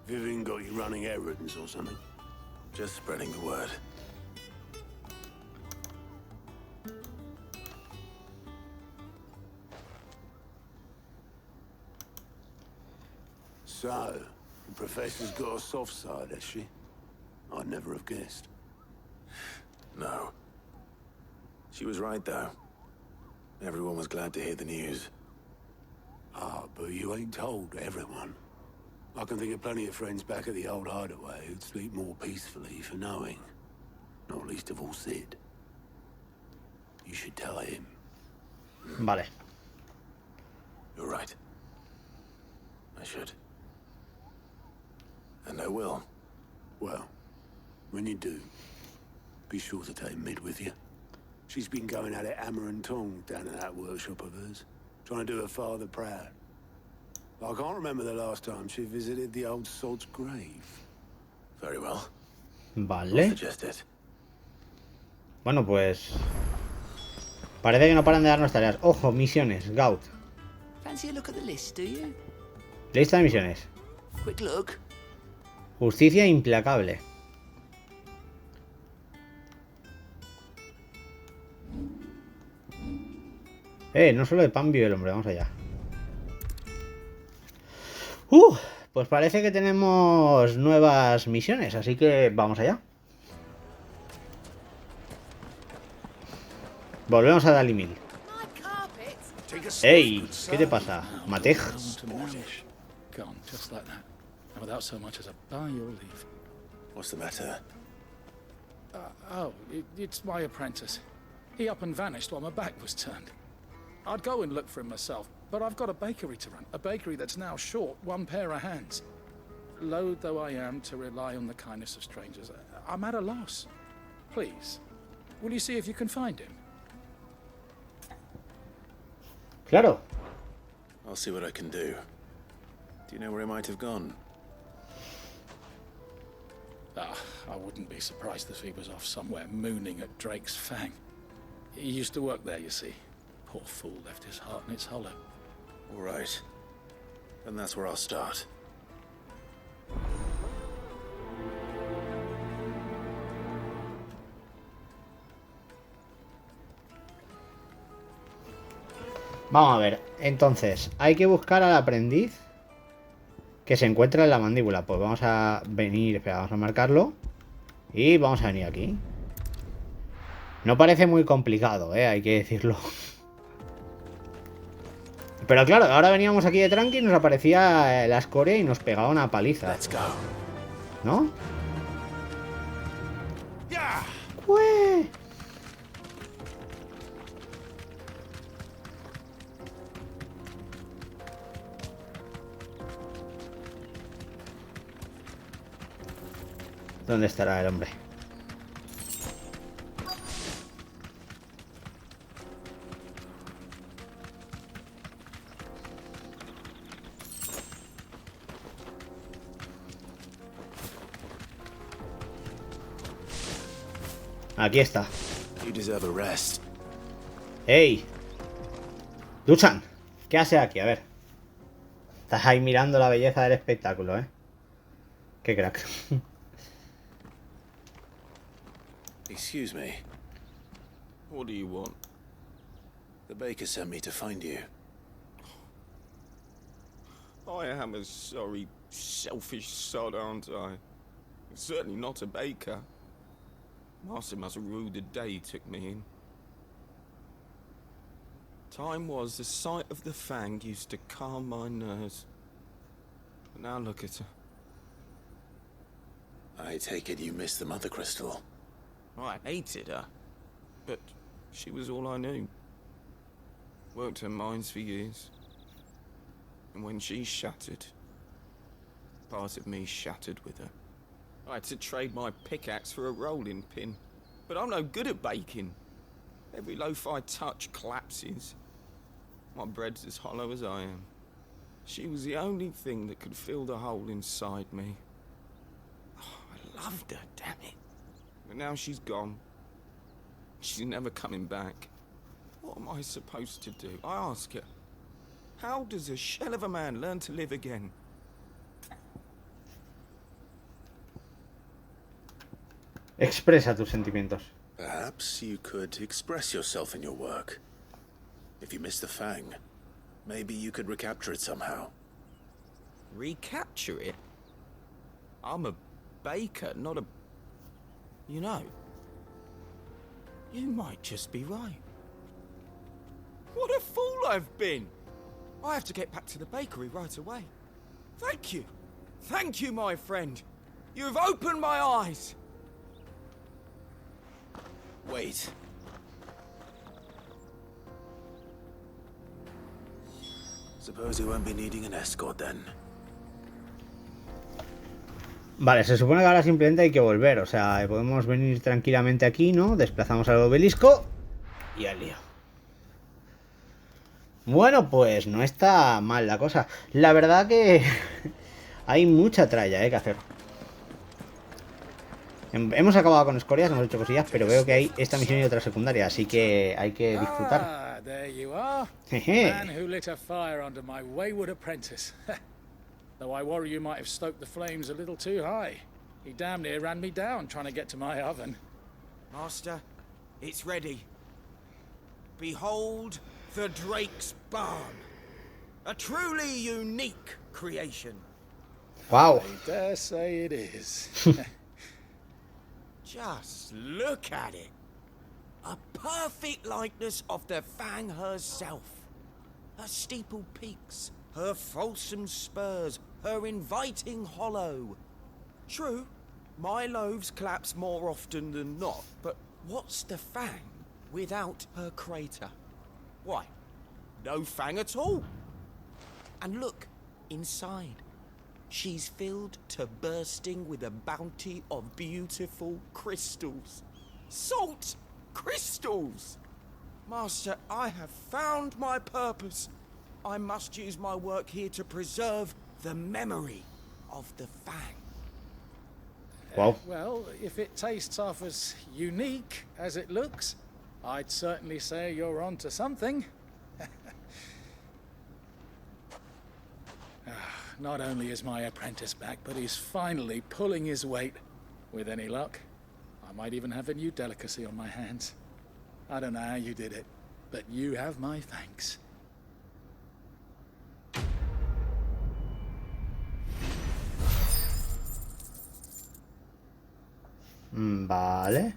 Vivian got you running errands or something? Just spreading the word. So, the Professor's got a soft side, has she? I'd never have guessed. No. She was right, though. Everyone was glad to hear the news. Ah, but you ain't told everyone. I can think of plenty of friends back at the old hideaway who'd sleep more peacefully for knowing. Not least of all Cid. You should tell him. Vale. You're right. I should. And I will. Well, when you do, be sure to take Mid with you. She's been going at it hammer and tong down at that workshop of hers, trying to do her father proud. I can't remember the last time she visited the old sod's grave. Very well. Vale. Suggest it. Bueno, pues... Parece que no paran de darnos tareas. Ojo, misiones. Gaut. Fancy a look at the list, do you? Lista de misiones. Quick look. Justicia implacable. No solo de pan vive el hombre, vamos allá. Pues parece que tenemos nuevas misiones, así que vamos allá. Volvemos a Dalimil. ¡Ey! ¿Qué te pasa? Matej. Gone, just like that. And without so much as a by your leave. What's the matter? It's my apprentice. He up and vanished while my back was turned. I'd go and look for him myself, but I've got a bakery to run. A bakery that's now short one pair of hands. Loath though I am to rely on the kindness of strangers, I'm at a loss. Please, Will you see if you can find him? Claro. I'll see what I can do. Do you know where he might have gone? I wouldn't be surprised if he was off somewhere mooning at Drake's Fang. He used to work there, you see. Poor fool left his heart in its hollow. All right. And that's where I'll start. Vamos a ver, entonces, hay que buscar al aprendiz que se encuentra en la mandíbula. Pues vamos a venir, espera, vamos a marcarlo. Y vamos a venir aquí. No parece muy complicado, hay que decirlo. Pero claro, ahora veníamos aquí de tranqui, nos aparecía la escoria y nos pegaba una paliza. ¿No? ¡Ué! ¿Dónde estará el hombre? Aquí está. ¡Ey! Duchan, ¿qué hace aquí? A ver. Estás ahí mirando la belleza del espectáculo, ¿eh? Qué crack. Excuse me. What do you want? The baker sent me to find you. I am a sorry, selfish sod, aren't I? Certainly not a baker. Master must have ruled the day he took me in. Time was the sight of the Fang used to calm my nerves. But now look at her. I take it you missed the Mother Crystal. I hated her, but she was all I knew. Worked her mines for years. And when she shattered, part of me shattered with her. I had to trade my pickaxe for a rolling pin. But I'm no good at baking. Every loaf I touch collapses. My bread's as hollow as I am. She was the only thing that could fill the hole inside me. Oh, I loved her, damn it. But now she's gone. She's never coming back. What am I supposed to do? I ask her. How does a shell of a man learn to live again? Expresa tus sentimientos. Perhaps you could express yourself in your work. If you miss the Fang, maybe you could recapture it somehow. Recapture it? I'm a baker, not a... You know, you might just be right. What a fool I've been! I have to get back to the bakery right away. Thank you. Thank you, my friend. You've opened my eyes. Wait. Suppose you won't be needing an escort then. Vale, se supone que ahora simplemente hay que volver. O sea, podemos venir tranquilamente aquí, ¿no? Desplazamos al obelisco y al lío. Bueno, pues no está mal la cosa. La verdad que hay mucha tralla, que hacer. Hemos acabado con escorias, hemos hecho cosillas, pero veo que hay esta misión y otra secundaria, así que hay que disfrutar. Ah, there you are. Jeje. Man who lit a fire under my wayward apprentice. Though I worry you might have stoked the flames a little too high. He damn near ran me down trying to get to my oven. Master, it's ready. Behold the Drake's Barn. A truly unique creation. Wow. I dare say it is. Just look at it. A perfect likeness of the Fang herself. Her steeple peaks, her fulsome spurs, her inviting hollow. True, my loaves collapse more often than not, but what's the Fang without her crater? Why, no Fang at all. And look, inside. She's filled to bursting with a bounty of beautiful crystals. Salt! crystals! Master, I have found my purpose. I must use my work here to preserve the memory of the Fang. Wow. Well, if it tastes half as unique as it looks, I'd certainly say you're onto something. Not only is my apprentice back, but he's finally pulling his weight. With any luck, I might even have a new delicacy on my hands. I don't know how you did it, but you have my thanks. Vale.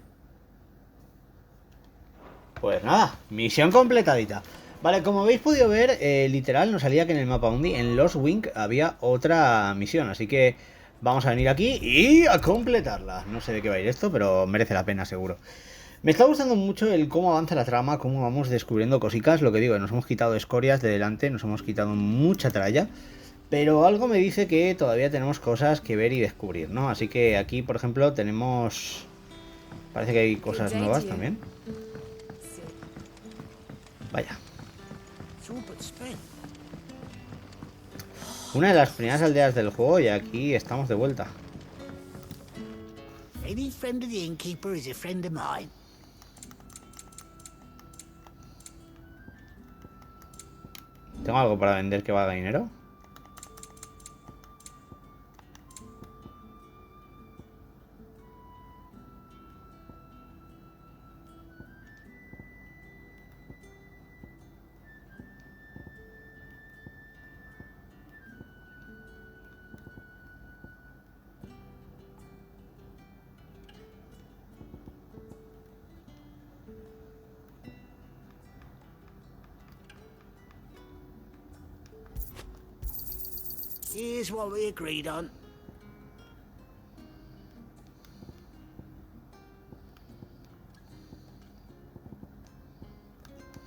Pues nada, misión completadita. Vale, como habéis podido ver, literal nos salía que en el mapa mundi, en Lost Wing, había otra misión. Así que vamos a venir aquí y a completarla. No sé de qué va a ir esto, pero merece la pena seguro. Me está gustando mucho el cómo avanza la trama, cómo vamos descubriendo cositas. Lo que digo, nos hemos quitado escorias de delante, nos hemos quitado mucha tralla. Pero algo me dice que todavía tenemos cosas que ver y descubrir, ¿no? Así que aquí, por ejemplo, tenemos... Parece que hay cosas nuevas también. Vaya. Una de las primeras aldeas del juego y aquí estamos de vuelta. Any friend of the innkeeper is a friend of mine. ¿Tengo algo para vender que valga dinero? Here's what we agreed on.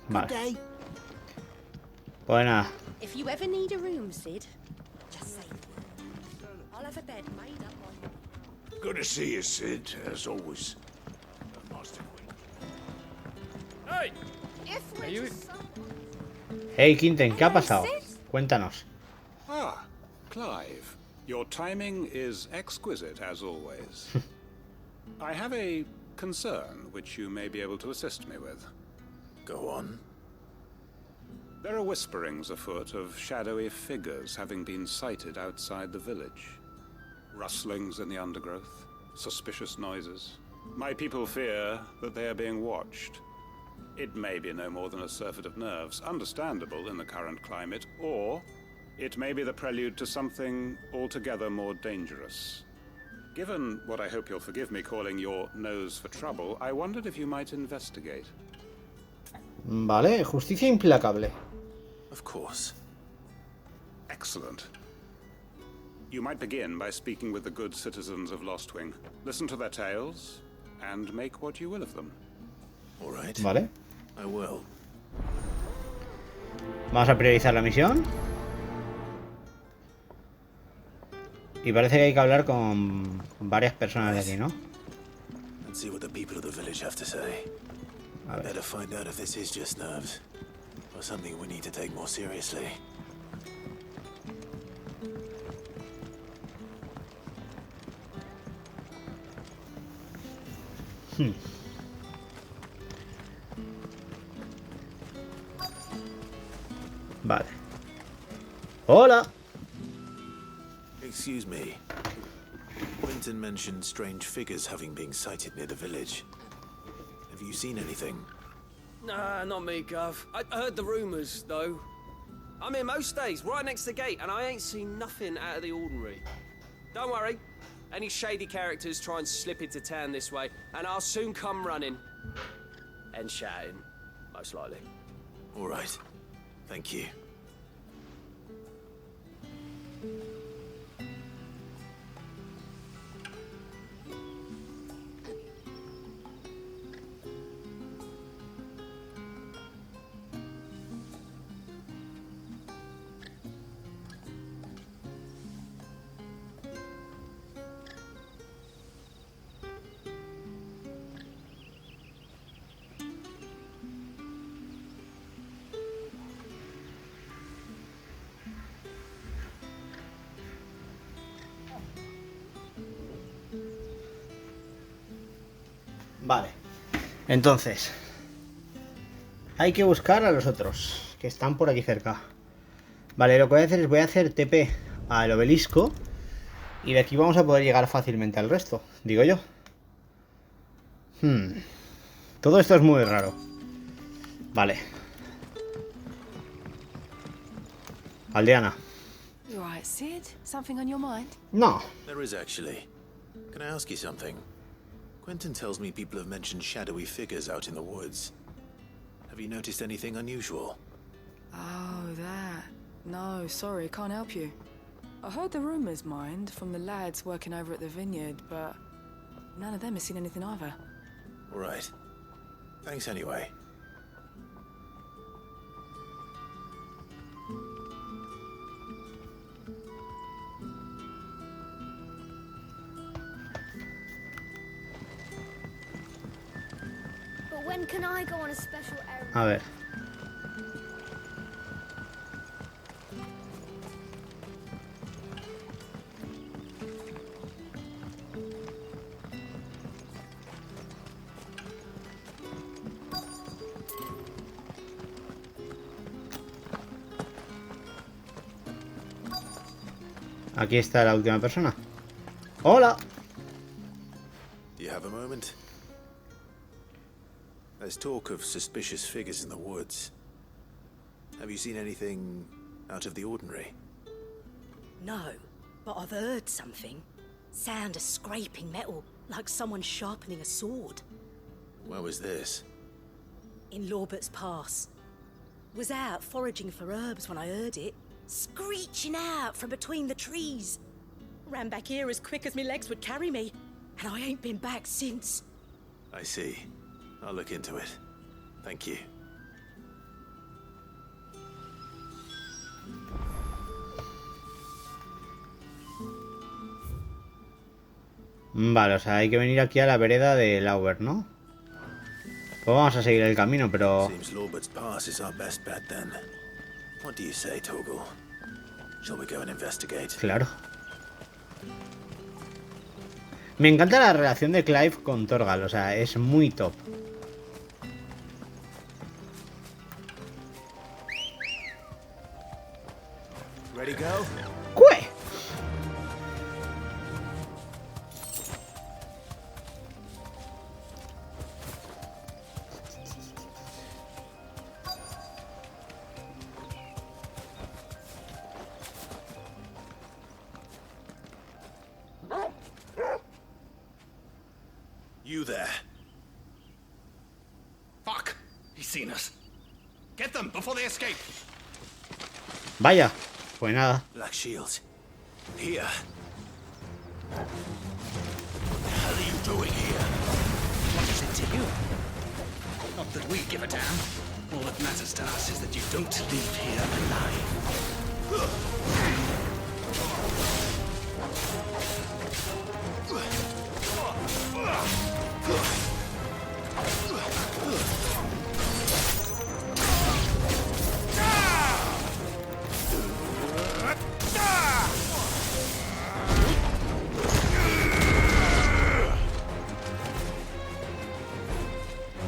Vale. Good day. Pues nada. If you ever need a room, Sid, just say the word. I'll have a bed made up on. Good to see you, Sid, as always. Master Quinn. Hey! If Are you... Hey, Quinten, ¿qué ha pasado? Cuéntanos. Ah, Clive. Your timing is exquisite, as always. I have a concern which you may be able to assist me with. Go on. There are whisperings afoot of shadowy figures having been sighted outside the village. Rustlings in the undergrowth, suspicious noises. My people fear that they are being watched. It may be no more than a surfeit of nerves, understandable in the current climate, or it may be the prelude to something altogether more dangerous. Given what I hope you'll forgive me calling your nose for trouble, I wondered if you might investigate. Vale, justicia implacable. Of course. Excellent. You might begin by speaking with the good citizens of Lostwing. Listen to their tales, and make what you will of them. All right. Vale. I will. Vamos a priorizar la misión. Y parece que hay que hablar con varias personas de aquí, ¿no? And see what the people of the village have to say. I better find out if this is just nerves, or something we need to take more seriously. Vale. Hola. Excuse me. Quentin mentioned strange figures having been sighted near the village. Have you seen anything? Nah, not me, Gov. I heard the rumours, though. I'm here most days, right next to the gate, and I ain't seen nothing out of the ordinary. Don't worry. Any shady characters try and slip into town this way, and I'll soon come running. And shouting, most likely. All right. Thank you. Vale. Entonces, hay que buscar a los otros, que están por aquí cerca. Vale, lo que voy a hacer es voy a hacer TP al obelisco. Y de aquí vamos a poder llegar fácilmente al resto, digo yo. Todo esto es muy raro. Vale. Aldeana. You alright, Sid? Something on your mind? No. There is actually. Can I ask you something? Quentin tells me people have mentioned shadowy figures out in the woods. Have you noticed anything unusual? Oh, that. No, sorry, can't help you. I heard the rumors, mind, from the lads working over at the vineyard, but none of them has seen anything either. All right. Thanks anyway. But when can I go on a special errand? A ver. Aquí está la última persona. ¡Hola! Do you have a moment? There's talk of suspicious figures in the woods. Have you seen anything out of the ordinary? No, but I've heard something. Sound of scraping metal, like someone sharpening a sword. Where was this? In Lorbert's Pass. Was out foraging for herbs when I heard it. Screeching out from between the trees. Ran back here as quick as my legs would carry me. And I ain't been back since. I see. I'll look into it. Thank you. Vale, o sea, hay que venir aquí a la vereda de Lauber, ¿no? Pues vamos a seguir el camino, pero... Seems Lorbert's Pass is our best bet then. What do you say, Torgal? Shall we go and investigate? Claro. Me encanta la relación de Clive con Torgal, o sea, es muy top. Ready, go? ¡Cue! You there. Fuck! He's seen us. Get them before they escape. Vaya, pues nada. Black Shield. Here. What the hell are you doing here? What is it to you? Not that we give a damn. All that matters to us is that you don't leave here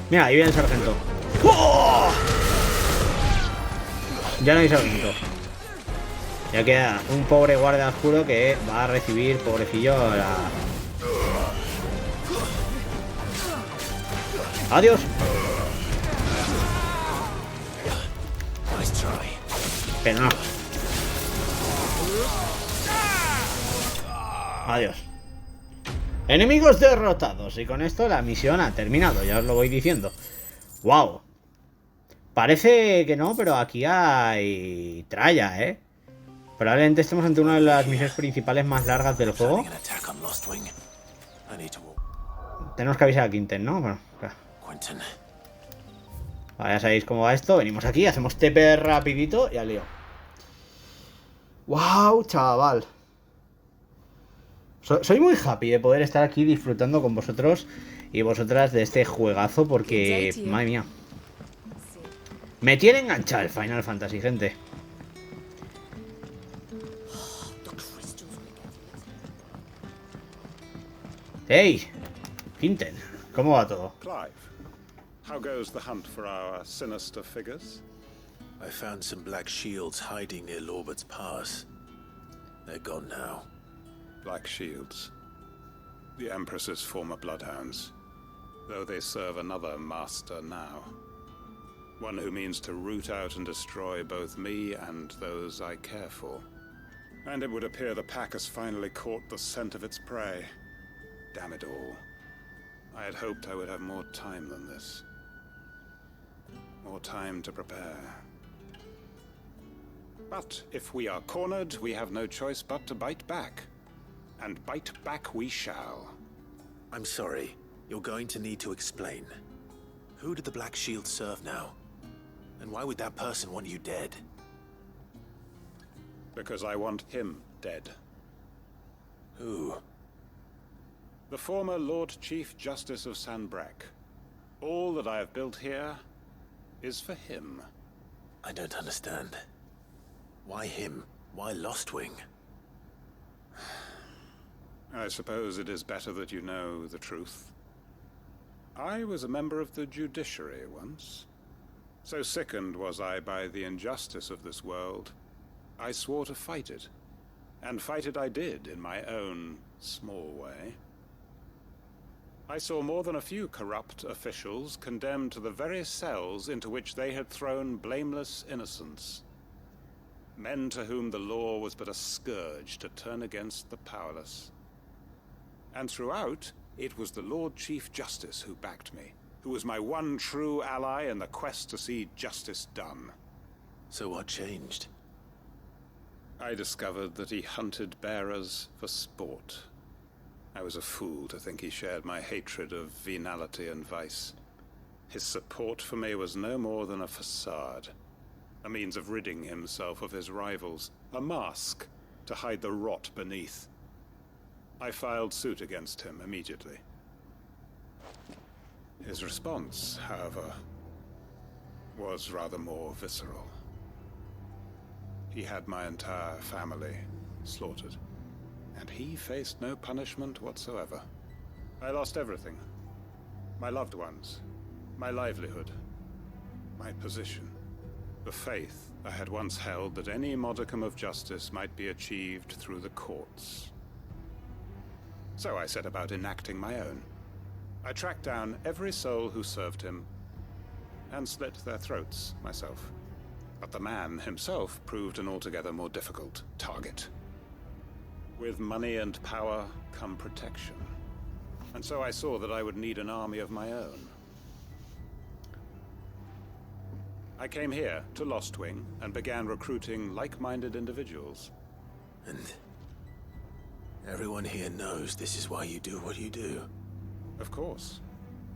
Mira, ahí viene el sargento. ¡Oh! Ya no hay sargento. Ya queda un pobre guardia oscuro que va a recibir, pobrecillo, la... ¡Adiós! Pero no. Adiós. Enemigos derrotados. Y con esto la misión ha terminado, ya os lo voy diciendo. ¡Wow! Parece que no, pero aquí hay tralla, ¿eh? Probablemente estemos ante una de las misiones principales más largas del juego. Tenemos que avisar a Quinten, ¿no? Bueno, claro. Vale, ya sabéis cómo va esto. Venimos aquí, hacemos TP rapidito y al lío. ¡Wow, chaval! Soy muy happy de poder estar aquí disfrutando con vosotros y vosotras de este juegazo porque, madre mía, me tiene enganchado el Final Fantasy, gente. ¡Ey! Quinten, ¿Cómo va todo? Clive, how goes the hunt for our sinister figures? I found some black shields hiding near Lorbert's Pass. They're gone now. Black shields. The Empress's former bloodhounds. Though they serve another master now. One who means to root out and destroy both me and those I care for. And it would appear the pack has finally caught the scent of its prey. Damn it all. I had hoped I would have more time than this. More time to prepare. But if we are cornered, we have no choice but to bite back. And bite back we shall. I'm sorry. You're going to need to explain. Who did the Black Shield serve now? And why would that person want you dead? Because I want him dead. Who? The former Lord Chief Justice of Sanbreque. All that I have built here is for him. I don't understand. Why him? Why Lostwing? I suppose it is better that you know the truth. I was a member of the judiciary once. So sickened was I by the injustice of this world, I swore to fight it. And fight it I did in my own small way. I saw more than a few corrupt officials condemned to the very cells into which they had thrown blameless innocents. Men to whom the law was but a scourge to turn against the powerless. And throughout, it was the Lord Chief Justice who backed me, who was my one true ally in the quest to see justice done. So what changed? I discovered that he hunted bearers for sport. I was a fool to think he shared my hatred of venality and vice. His support for me was no more than a facade. A means of ridding himself of his rivals. A mask to hide the rot beneath. I filed suit against him immediately. His response, however, was rather more visceral. He had my entire family slaughtered, and he faced no punishment whatsoever. I lost everything. My loved ones, my livelihood, my position, the faith I had once held that any modicum of justice might be achieved through the courts. So I set about enacting my own. I tracked down every soul who served him, and slit their throats myself. But the man himself proved an altogether more difficult target. With money and power come protection. And so I saw that I would need an army of my own. I came here to Lostwing and began recruiting like-minded individuals. And everyone here knows this is why you do what you do. Of course.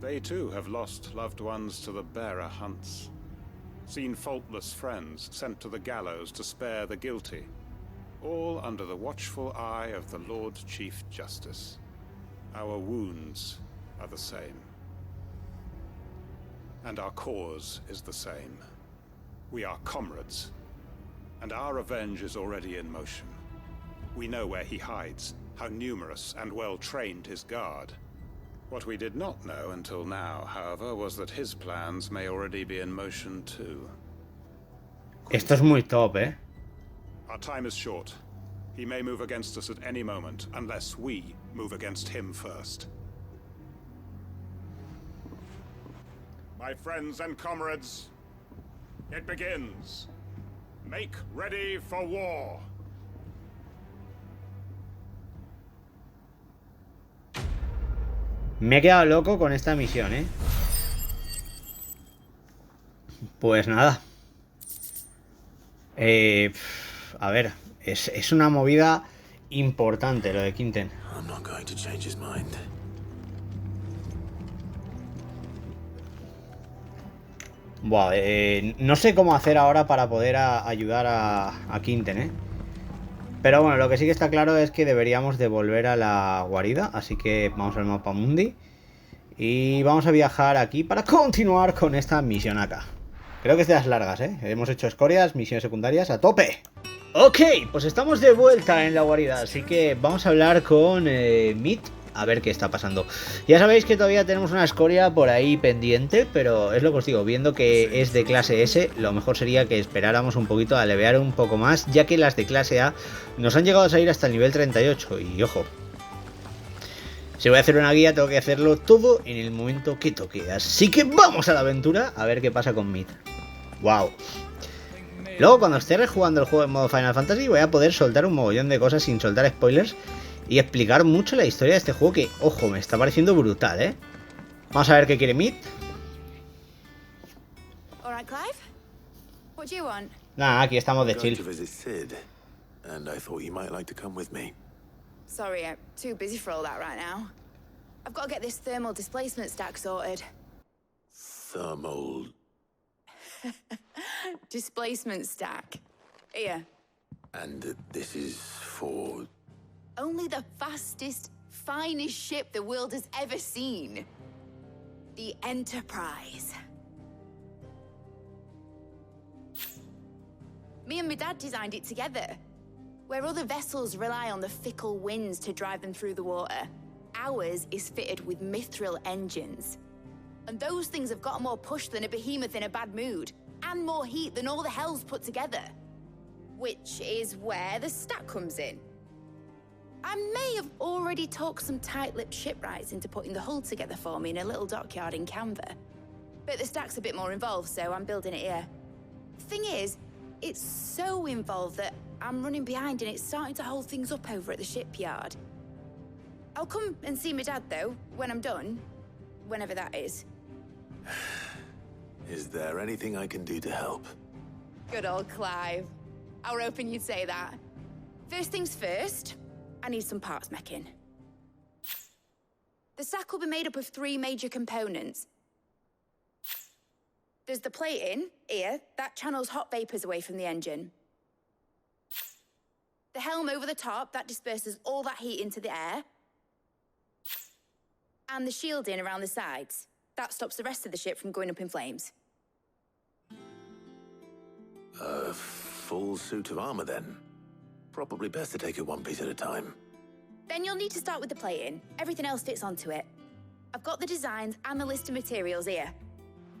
They too have lost loved ones to the bearer hunts. Seen faultless friends sent to the gallows to spare the guilty. All under the watchful eye of the Lord Chief Justice. Our wounds are the same. And our cause is the same. We are comrades. And our revenge is already in motion. We know where he hides, how numerous and well-trained his guard. What we did not know until now, however, was that his plans may already be in motion too. Esto es muy top, eh? Our time is short. He may move against us at any moment, unless we move against him first. My friends and comrades, it begins. Make ready for war. Me he quedado loco con esta misión, ¿eh? Pues nada. A ver, es una movida importante lo de Quinten. I'm not going to change his mind. Buah, no sé cómo hacer ahora para poder ayudar a Quinten, ¿eh? Pero bueno, lo que sí que está claro es que deberíamos de volver a la guarida. Así que vamos al mapa mundi. Y vamos a viajar aquí para continuar con esta misión acá. Creo que es de las largas, ¿eh? Hemos hecho escorias, misiones secundarias a tope. Ok, pues estamos de vuelta en la guarida. Así que vamos a hablar con Meat a ver qué está pasando. Ya sabéis que todavía tenemos una escoria por ahí pendiente, pero es lo que os digo, viendo que es de clase S, lo mejor sería que esperáramos un poquito a levear un poco más, ya que las de clase A nos han llegado a salir hasta el nivel 38, y ojo, si voy a hacer una guía tengo que hacerlo todo en el momento que toque, así que vamos a la aventura a ver qué pasa con Mid. Wow. Luego cuando esté rejugando el juego en modo Final Fantasy voy a poder soltar un mogollón de cosas sin soltar spoilers y explicar mucho la historia de este juego que, ojo, me está pareciendo brutal, ¿eh? Vamos a ver qué quiere Mid. All right, Clive? What do you want? Nada, aquí estamos de chill. Sorry, I'm too busy for all that right now. I've got to get this thermal displacement stack sorted. Thermal... Displacement stack. Here. And this is for... Only the fastest, finest ship the world has ever seen. The Enterprise. Me and my dad designed it together. Where other vessels rely on the fickle winds to drive them through the water, ours is fitted with mithril engines. And those things have got more push than a behemoth in a bad mood, and more heat than all the hells put together. Which is where the stack comes in. I may have already talked some tight-lipped shipwrights into putting the hull together for me in a little dockyard in Canva. But the stack's a bit more involved, so I'm building it here. Thing is, it's so involved that I'm running behind and it's starting to hold things up over at the shipyard. I'll come and see my dad, though, when I'm done. Whenever that is. Is there anything I can do to help? Good old Clive. I were hoping you'd say that. First things first, I need some parts meching. The stack will be made up of 3 major components. There's the plating, here, that channels hot vapors away from the engine. The helm over the top, that disperses all that heat into the air. And the shielding around the sides. That stops the rest of the ship from going up in flames. A full suit of armor, then. Probably best to take it one piece at a time. Then you'll need to start with the plating. Everything else fits onto it. I've got the designs and the list of materials here.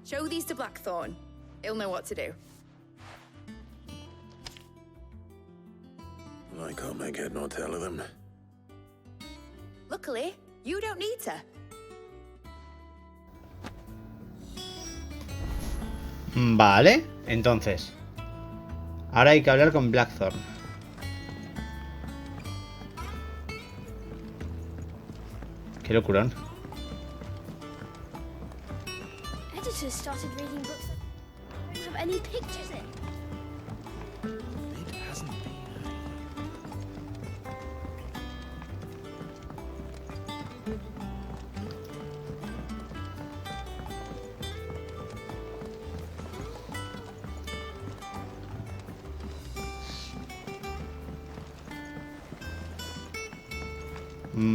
Show these to Blackthorn. He'll know what to do. I can't make head nor tail of them. Luckily, you don't need to. Vale, entonces ahora hay que hablar con Blackthorn. Qué locurón. Editors started reading books that don't have any pictures in. It hasn't been.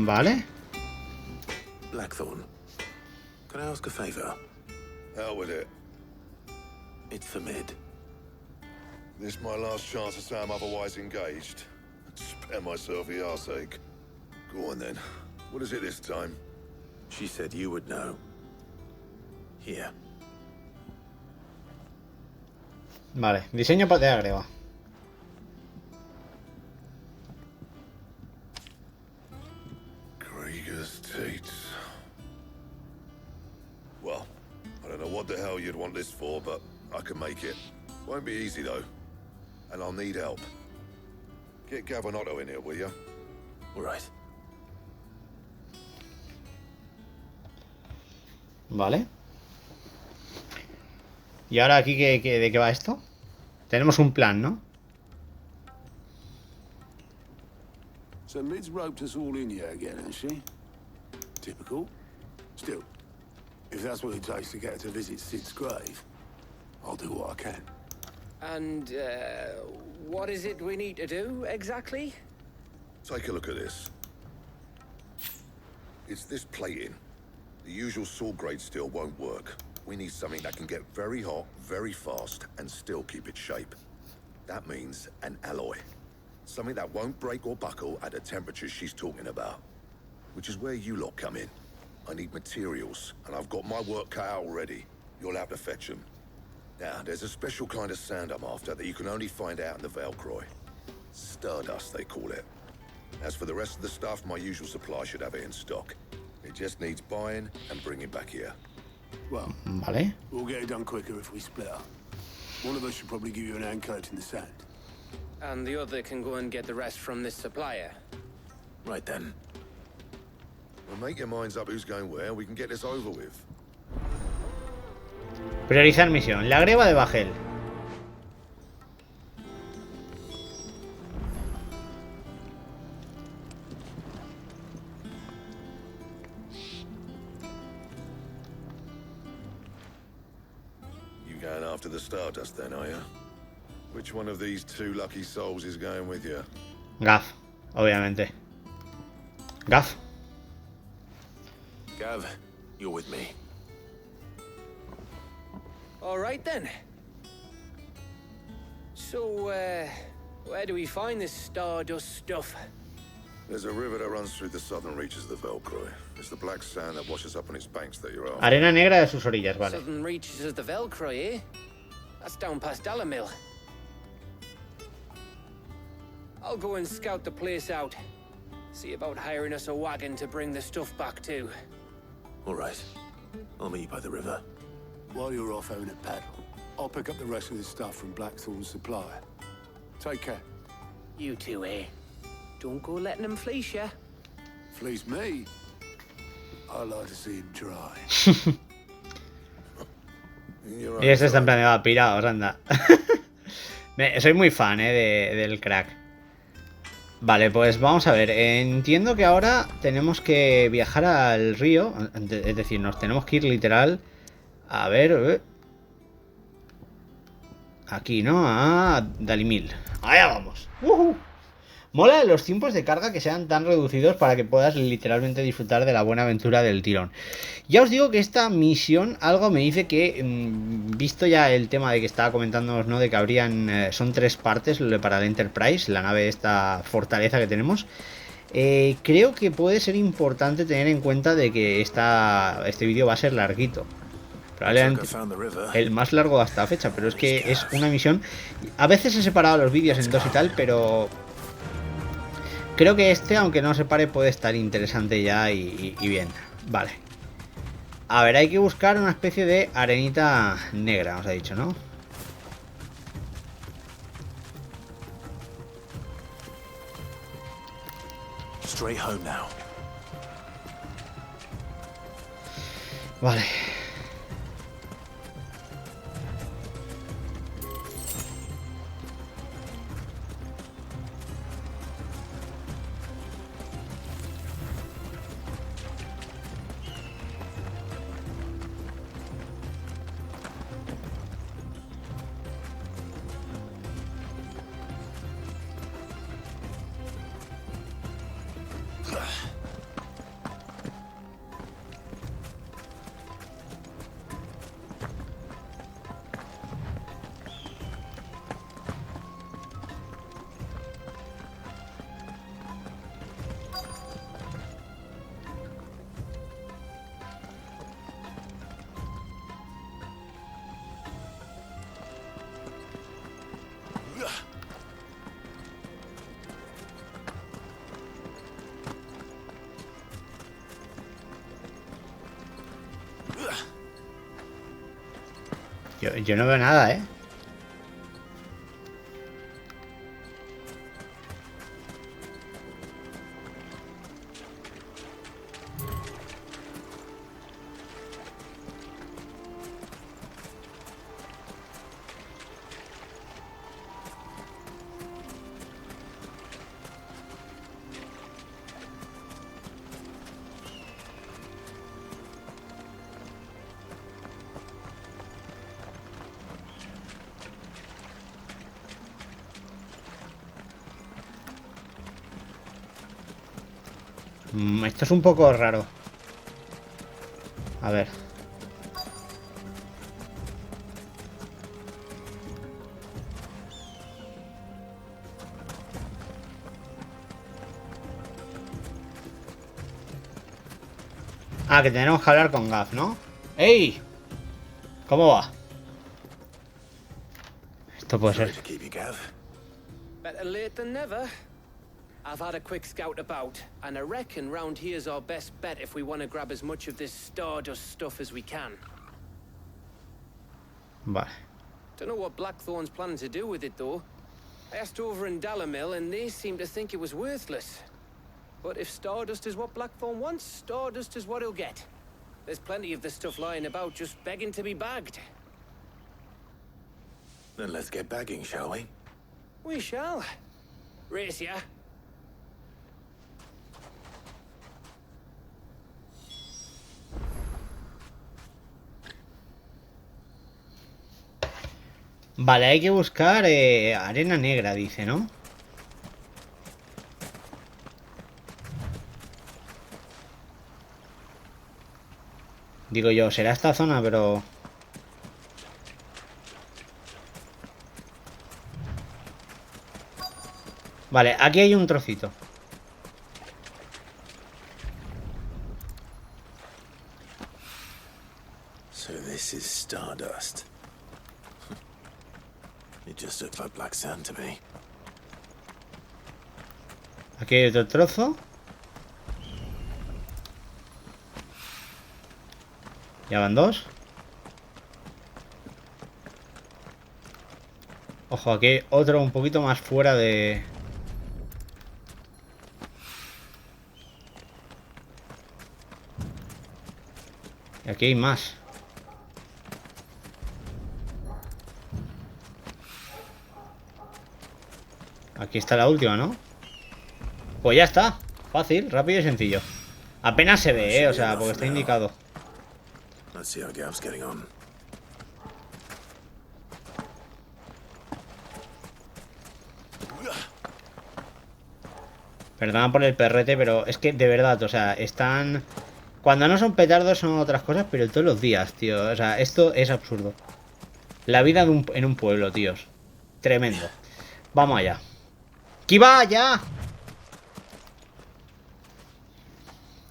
Vale. Blackthorn, can I ask a favor? Hell with it. It's for Mid. This my last chance to say I'm otherwise engaged. Spare myself the arseache. Go on then. What is it this time? She said you would know. Here. Vale, diseño de agrego. Krieger's Tates. Well, I don't know what the hell you'd want this for, but I can make it. Won't be easy though. And I'll need help. Get Gavin Otto in here, will you? All right. Vale. ¿Y ahora aquí de qué va esto? Tenemos un plan, ¿no? So Mid's roped us all in here again, has she? Typical. Still, if that's what it takes to get her to visit Sid's grave, I'll do what I can. And, what is it we need to do, exactly? Take a look at this. It's this plating. The usual sword grade steel won't work. We need something that can get very hot, very fast, and still keep its shape. That means an alloy. Something that won't break or buckle at the temperatures she's talking about. which is where you lot come in. I need materials, and I've got my work cut out already. You'll have to fetch them. Now, there's a special kind of sand I'm after that you can only find out in the Velcroy. Stardust, they call it. As for the rest of the stuff, my usual supply should have it in stock. It just needs buying and bringing back here. Well, Vale. we'll get it done quicker if we split up. One of us should probably give you an hand collecting the sand. And the other can go and get the rest from this supplier. Right then. Well, make your minds up who's going where, we can get this over with. Priorizar misión. La greba de Bajel. You going after the Stardust then, are you? Which one of these two lucky souls is going with you? Gav, obviamente. Gav. Gav, you're with me. All right then. So, where do we find this Stardust stuff? There's a river that runs through the southern reaches of the Velcroy. It's the black sand that washes up on its banks that you're after. Arena negra de sus orillas, vale. Southern reaches of the Velcroy, eh? That's down past Dalamil. I'll go and scout the place out. See about hiring us a wagon to bring the stuff back to. All right. I'll meet you by the river. While you're off having a paddle, I'll pick up the rest of this stuff from Blackthorn's supplier. Take care. You two, eh? Don't go letting them fleece ya. Fleece me? I like to see him try. Y este está en plan de va, piraos, anda. Soy muy fan, del crack. Vale, pues vamos a ver. Entiendo que ahora tenemos que viajar al río. Es decir, nos tenemos que ir literal. A ver. Aquí, ¿no? A Dalimil. Allá vamos. Mola los tiempos de carga que sean tan reducidos para que puedas literalmente disfrutar de la buena aventura del tirón. Ya os digo que esta misión, algo me dice que, visto ya el tema de que estaba comentándonos, ¿no? De que habrían, son 3 partes para el Enterprise, la nave, esta fortaleza que tenemos. Creo que puede ser importante tener en cuenta de que este vídeo va a ser larguito. Probablemente el más largo hasta la fecha, pero es que es una misión. A veces he separado los vídeos en 2 y tal, pero creo que este, aunque no se pare, puede estar interesante ya y bien. Vale. A ver, hay que buscar una especie de arenita negra, os ha dicho, ¿no? Straight home now. Vale. Yo no veo nada, ¿eh? Esto es un poco raro. A ver. Ah, que tenemos que hablar con Gav, ¿no? ¡Ey! ¿Cómo va? Esto puede ser. Better late than never. I've had a quick scout about, and I reckon round here's our best bet if we want to grab as much of this Stardust stuff as we can. Vale. Don't know what Blackthorn's planning to do with it, though. I asked over in Dalamil, and they seem to think it was worthless. But if Stardust is what Blackthorn wants, Stardust is what he'll get. There's plenty of this stuff lying about, just begging to be bagged. Then let's get bagging, shall we? We shall. Race ya. Vale, hay que buscar arena negra, dice, ¿no? Digo yo, será esta zona, pero... Vale, aquí hay un trocito. So this is Stardust. It just looks like black sand to me. Aquí hay otro trozo. Ya van dos. Ojo, aquí hay otro un poquito más fuera de... Y aquí hay más. Aquí está la última, ¿no? Pues ya está. Fácil, rápido y sencillo. Apenas se ve, o sea, porque está indicado. Let's see how Gav's getting on. Perdona por el perrete, pero es que de verdad, o sea, están... Cuando no son petardos son otras cosas, pero todos los días, tío. O sea, esto es absurdo. La vida en un pueblo, tíos. Tremendo. Vamos allá. ¡Que vaya!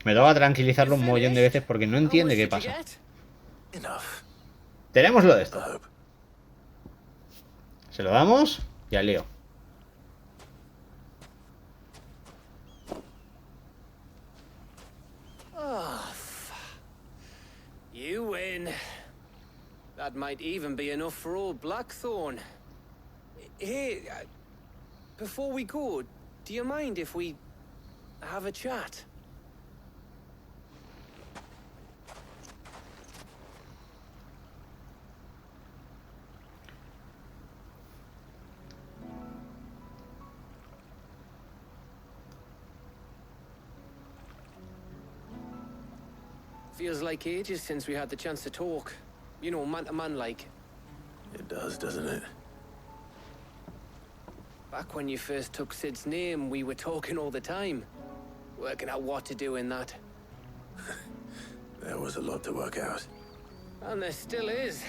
Me toca tranquilizarlo un montón de veces porque no entiende qué pasa. Tenemos lo de esto. Se lo damos y al lío. You win. That might even be enough for old Blackthorn. Hey, before we go, do you mind if we have a chat? Feels like ages since we had the chance to talk. You know, man to man like. It does, doesn't it? Back when you first took Sid's name, we were talking all the time. Working out what to do in that. There was a lot to work out. And there still is.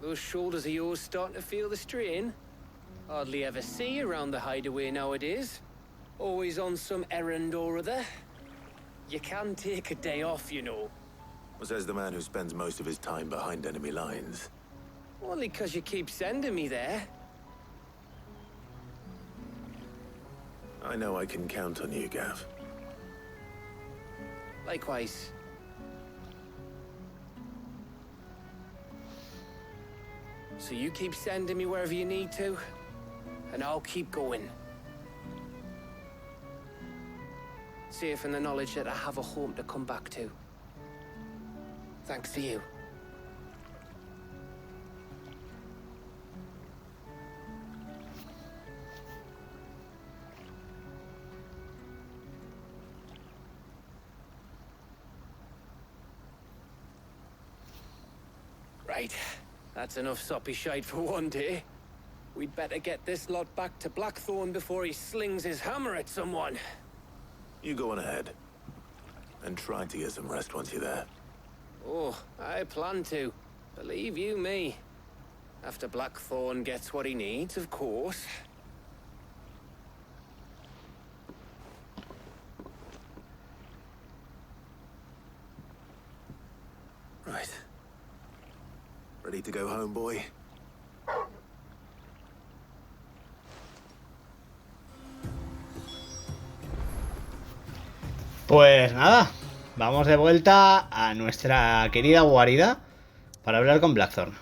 Those shoulders of yours starting to feel the strain? Hardly ever see you around the hideaway nowadays. Always on some errand or other. You can take a day off, you know. Says the man who spends most of his time behind enemy lines. Only 'cause you keep sending me there. I know I can count on you, Gav. Likewise. So you keep sending me wherever you need to, and I'll keep going. Safe in the knowledge that I have a home to come back to. Thanks to you. Right. That's enough soppy shite for one day. We'd better get this lot back to Blackthorn before he slings his hammer at someone. You go on ahead. And try to get some rest once you're there. Oh, I plan to. Believe you me. After Blackthorn gets what he needs, of course. to go home, boy? Pues nada, vamos de vuelta a nuestra querida guarida para hablar con Blackthorn.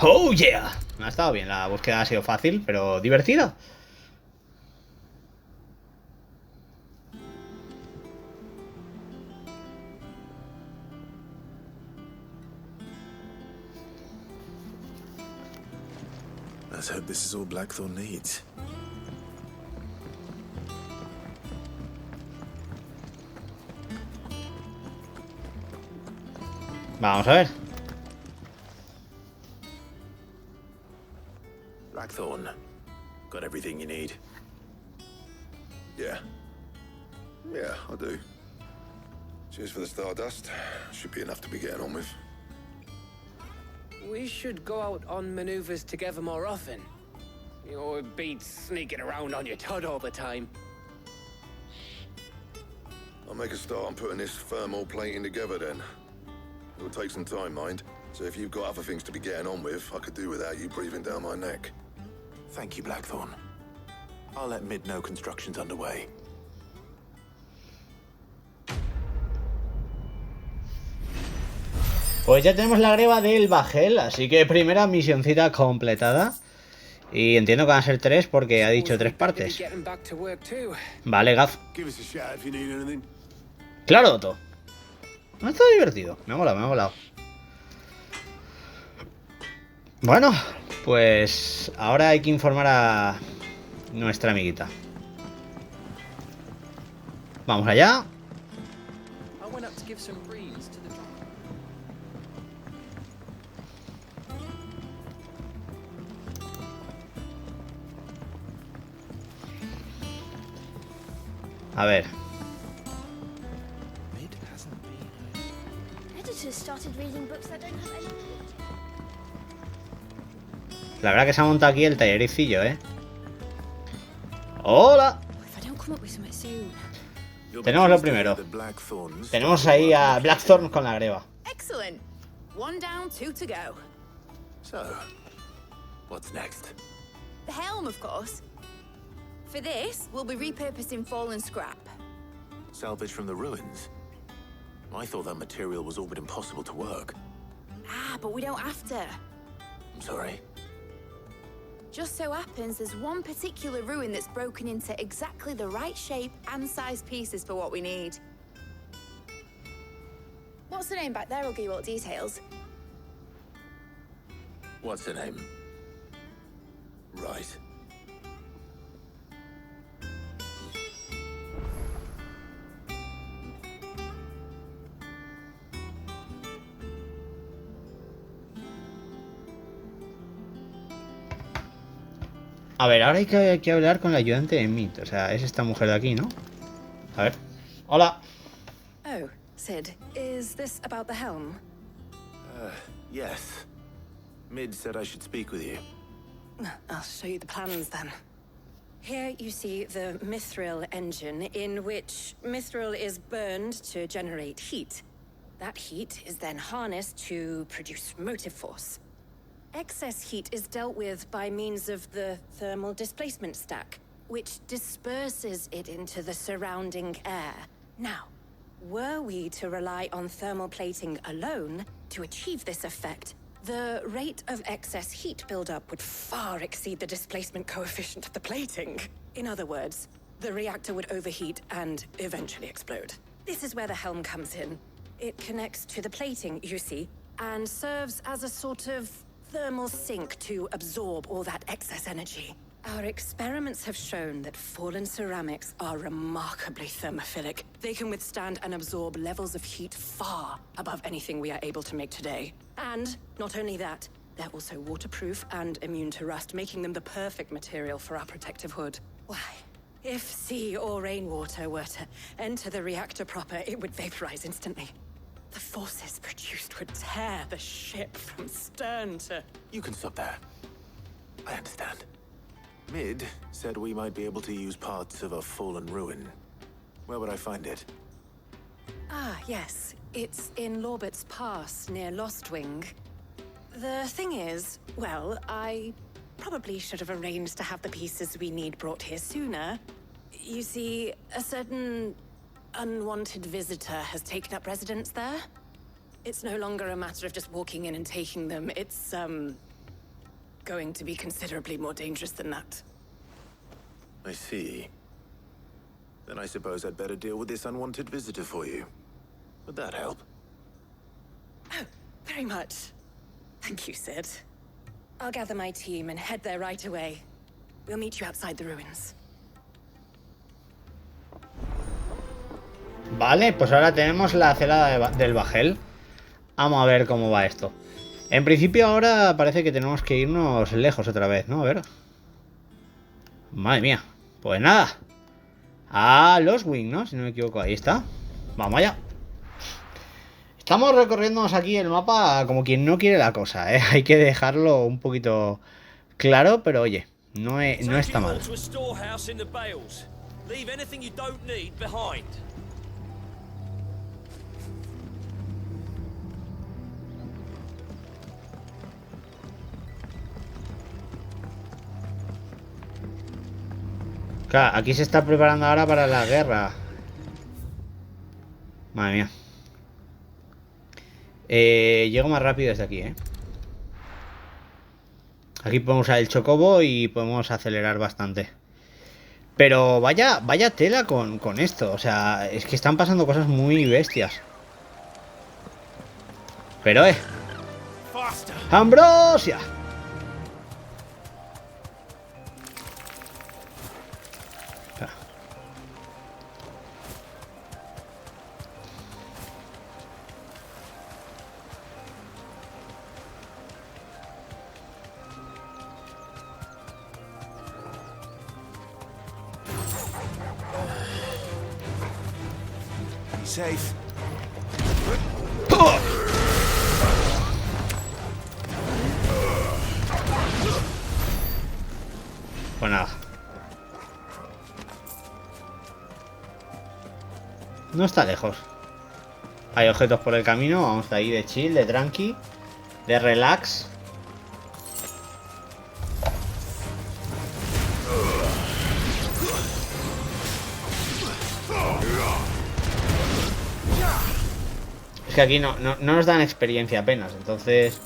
¡Oh, yeah! No ha estado bien, la búsqueda ha sido fácil, pero divertida. Let's hope this is all Blackthorn needs. Vamos a ver. Blackthorn, got everything you need? Yeah. Yeah, I do. Cheers for the Stardust. Should be enough to be getting on with. We should go out on maneuvers together more often. You know, it beats sneaking around on your Todd all the time. I'll make a start on putting this thermal plating together then. It'll take some time, mind. So if you've got other things to be getting on with, I could do without you breathing down my neck. Thank you, Blackthorn. I'll let Mid know construction's underway. Pues ya tenemos la greba del bajel, así que primera misioncita completada. Y entiendo que van a ser 3 porque ha dicho 3 partes. Vale, Gaf. Claro, Otto. No, está divertido. Me ha molado, me ha molado. Bueno, pues ahora hay que informar a nuestra amiguita. Vamos allá. A ver. Editors started reading books that don't have any. La verdad que se ha montado aquí el tallericillo, ¿eh? ¡Hola! Tenemos lo primero. Tenemos ahí a Blackthorn con la greba. Excellent. 1 down, 2 to go. So, what's next? The helm, of course. For this, we'll be repurposing fallen scrap. Salvage from the ruins? I thought that material was all but impossible to work. Ah, but we don't have to. I'm sorry. Just so happens there's one particular ruin that's broken into exactly the right shape and size pieces for what we need. What's the name back there? I'll give you all the details. What's her name? Right. A ver, ahora hay que hablar con la ayudante de Mid. O sea, es esta mujer de aquí, ¿no? A ver. Hola. Oh, Sid, is this about the helm? Yes. Mid said I should speak with you. I'll show you the plans then. Here you see the mithril engine, in which mithril is burned to generate heat. That heat is then harnessed to produce motive force. Excess heat is dealt with by means of the thermal displacement stack, which disperses it into the surrounding air. Now, were we to rely on thermal plating alone to achieve this effect, the rate of excess heat buildup would far exceed the displacement coefficient of the plating. In other words, the reactor would overheat and eventually explode. This is where the helm comes in. It connects to the plating, you see, and serves as a sort of thermal sink to absorb all that excess energy. Our experiments have shown that fallen ceramics are remarkably thermophilic. They can withstand and absorb levels of heat far above anything we are able to make today. And not only that, they're also waterproof and immune to rust, making them the perfect material for our protective hood. Why, if sea or rainwater were to enter the reactor proper, it would vaporize instantly. The forces produced would tear the ship from stern to... You can stop there. I understand. Mid said we might be able to use parts of a fallen ruin. Where would I find it? Ah, yes. It's in Lorbert's Pass, near Lostwing. The thing is, well, I probably should have arranged to have the pieces we need brought here sooner. You see, a certain unwanted visitor has taken up residence there. It's no longer a matter of just walking in and taking them. It's, going to be considerably more dangerous than that. I see. Then I suppose I'd better deal with this unwanted visitor for you. Would that help? Oh, very much. Thank you, Sid. I'll gather my team and head there right away. We'll meet you outside the ruins. Vale, pues ahora tenemos la celda del bajel. Vamos a ver cómo va esto. En principio ahora parece que tenemos que irnos lejos otra vez, ¿no? A ver. Madre mía. Pues nada. A Lostwing, ¿no? Si no me equivoco, ahí está. Vamos allá. Estamos recorriéndonos aquí el mapa como quien no quiere la cosa, ¿eh? Hay que dejarlo un poquito claro, pero oye, no está mal. Claro, aquí se está preparando ahora para la guerra. Madre mía. Llego más rápido desde aquí, ¿eh? Aquí podemos usar el chocobo y podemos acelerar bastante. Pero vaya tela con esto. O sea, es que están pasando cosas muy bestias. Pero, ¡Ambrosia! Safe. Pues nada. No está lejos. Hay objetos por el camino. Vamos ahí de chill, de tranqui, de relax. Es que aquí no nos dan experiencia apenas, entonces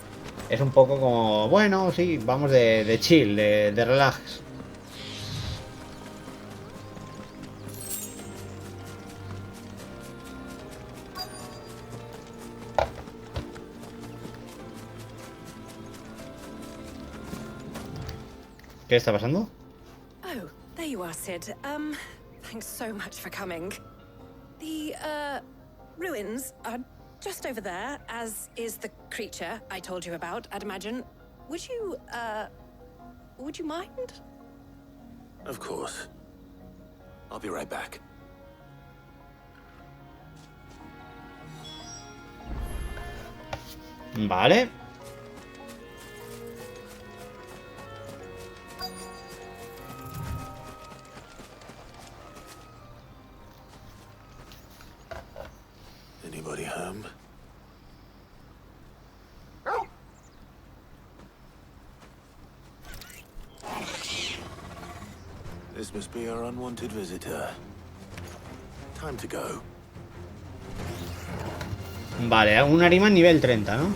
es un poco como, bueno, sí, vamos de chill, de relax. ¿Qué está pasando? Oh, there you are, Sid. Thanks so much for coming. The, ruins are just over there, as is the creature I told you about, I'd imagine. Would you mind? Of course. I'll be right back. Vale. Anybody home? This must be our unwanted visitor. Time to go. Vale, un Ahriman nivel 30, ¿no?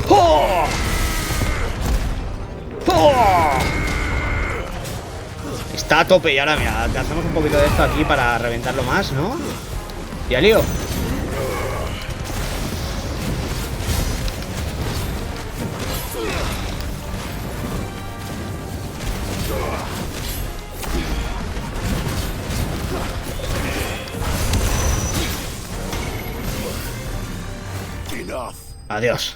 ¡Oh! ¡Oh! Está a tope y ahora mira, hacemos un poquito de esto aquí para reventarlo más, ¿no? Y al lío. Adiós.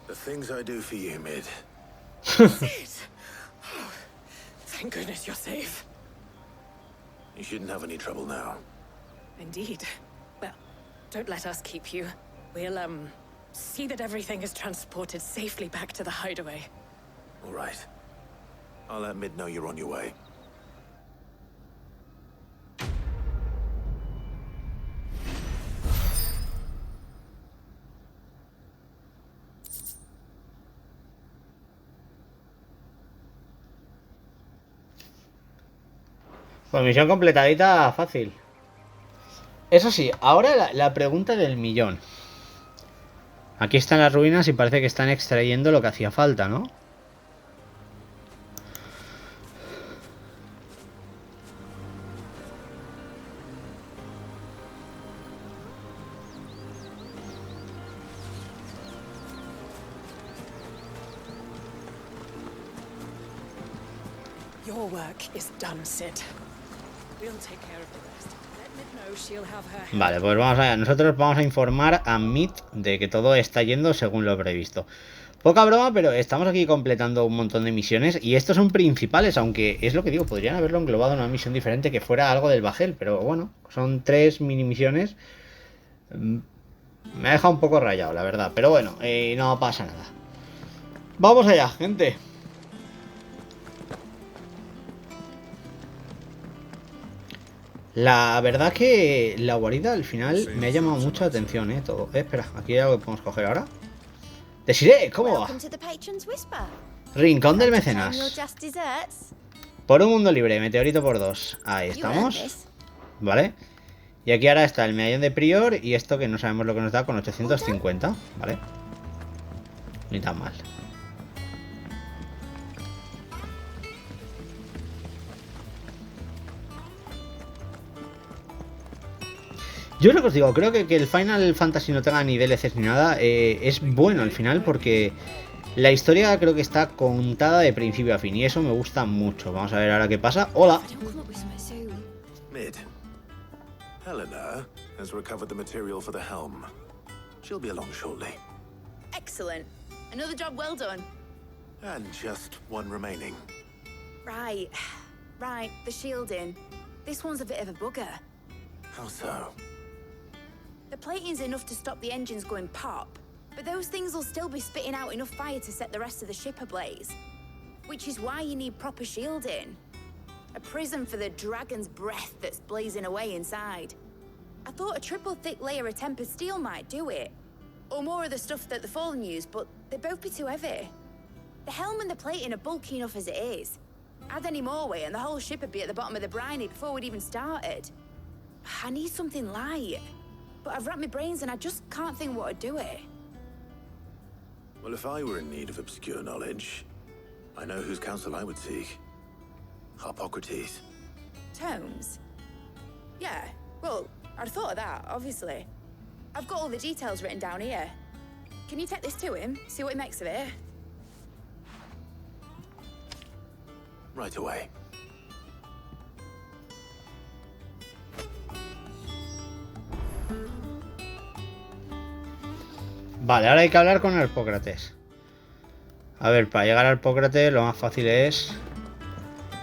The things I do for you, Mid. Thank goodness you're safe. You shouldn't have any trouble now. Indeed. Well, don't let us keep you. We'll, see that everything is transported safely back to the hideaway. All right. I'll let Mid know you're on your way. Pues misión completadita fácil. Eso sí, ahora la pregunta del millón. Aquí están las ruinas y parece que están extrayendo lo que hacía falta, ¿no? Your work is done, Sid. We'll take care of the rest. Let Mid know she'll have her. Vale, pues vamos allá. Nosotros vamos a informar a Mid de que todo está yendo según lo previsto. Poca broma, pero estamos aquí completando un montón de misiones y estos son principales, aunque es lo que digo, podrían haberlo englobado en una misión diferente que fuera algo del bajel, pero bueno, son 3 mini misiones. Me ha dejado un poco rayado, la verdad, pero bueno, no pasa nada. Vamos allá, gente. La verdad que la guarida al final me ha llamado mucho la atención, todo. Espera, aquí hay algo que podemos coger ahora. Desiree, ¿cómo va? Rincón del mecenas. Por un mundo libre, meteorito por 2. Ahí estamos. Vale. Y aquí ahora está el medallón de prior y esto que no sabemos lo que nos da con 850. Vale. Ni tan mal. Yo lo que os digo, creo que el Final Fantasy no tenga ni DLCs ni nada, es bueno al final porque la historia creo que está contada de principio a fin y eso me gusta mucho. Vamos a ver ahora qué pasa. ¡Hola! Mid. Helena has recovered the material for the helm. She'll be along shortly. Excellent. Another job well done. And just one remaining. Right. Right, the shielding. This one's a bit of a bugger. How so? The plating's enough to stop the engines going pop, but those things will still be spitting out enough fire to set the rest of the ship ablaze. Which is why you need proper shielding. A prison for the dragon's breath that's blazing away inside. I thought a triple thick layer of tempered steel might do it. Or more of the stuff that the Fallen use, but they'd both be too heavy. The helm and the plating are bulky enough as it is. Add any more weight and the whole ship would be at the bottom of the briny before we'd even started. I need something light. But I've racked my brains and I just can't think what would do it. Well, if I were in need of obscure knowledge, I know whose counsel I would seek. Harpocrates. Tomes? Yeah, well, I'd thought of that, obviously. I've got all the details written down here. Can you take this to him, see what he makes of it? Right away. Vale, ahora hay que hablar con Harpócrates. A ver, para llegar a Harpócrates lo más fácil es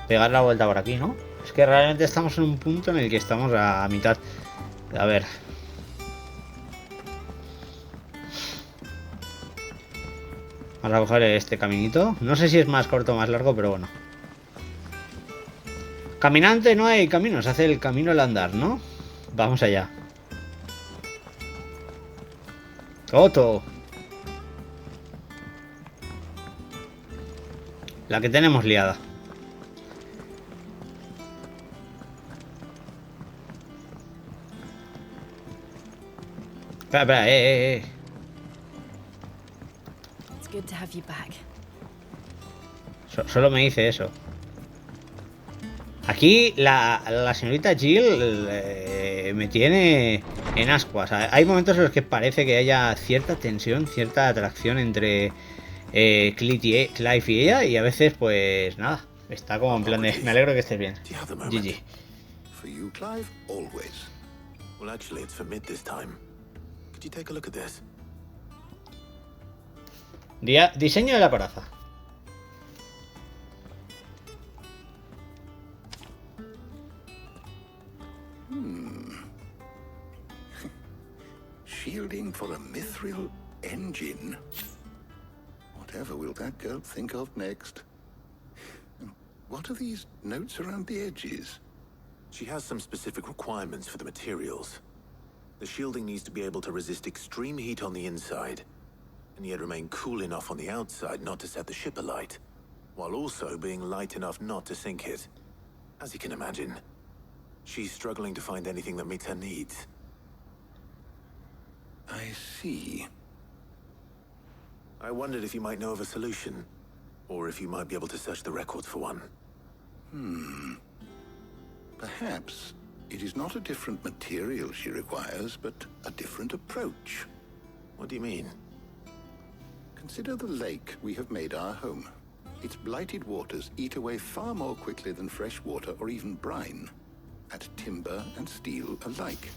pegar la vuelta por aquí, ¿no? Es que realmente estamos en un punto en el que estamos a mitad. A ver. Vamos a coger este caminito. No sé si es más corto o más largo, pero bueno. Caminante no hay camino, se hace el camino al andar, ¿no? Vamos allá. Otto. La que tenemos liada. Espera, It's good to have you back. Solo me dice eso. Aquí la señorita Jill me tiene en ascuas. Hay momentos en los que parece que haya cierta tensión, cierta atracción entre Clive y ella, y a veces pues nada, está como en plan de me alegro que estés bien. GG. For you, Clive, always. Well, actually, it's for Mid this time. Could you take a look at this? Diseño de la coraza. Shielding for a mithril engine? Whatever will that girl think of next? What are these notes around the edges? She has some specific requirements for the materials. The shielding needs to be able to resist extreme heat on the inside, and yet remain cool enough on the outside not to set the ship alight, while also being light enough not to sink it. As you can imagine, she's struggling to find anything that meets her needs. I see. I wondered if you might know of a solution, or if you might be able to search the records for one. Perhaps it is not a different material she requires, but a different approach. What do you mean? Consider the lake we have made our home. Its blighted waters eat away far more quickly than fresh water or even brine, at timber and steel alike.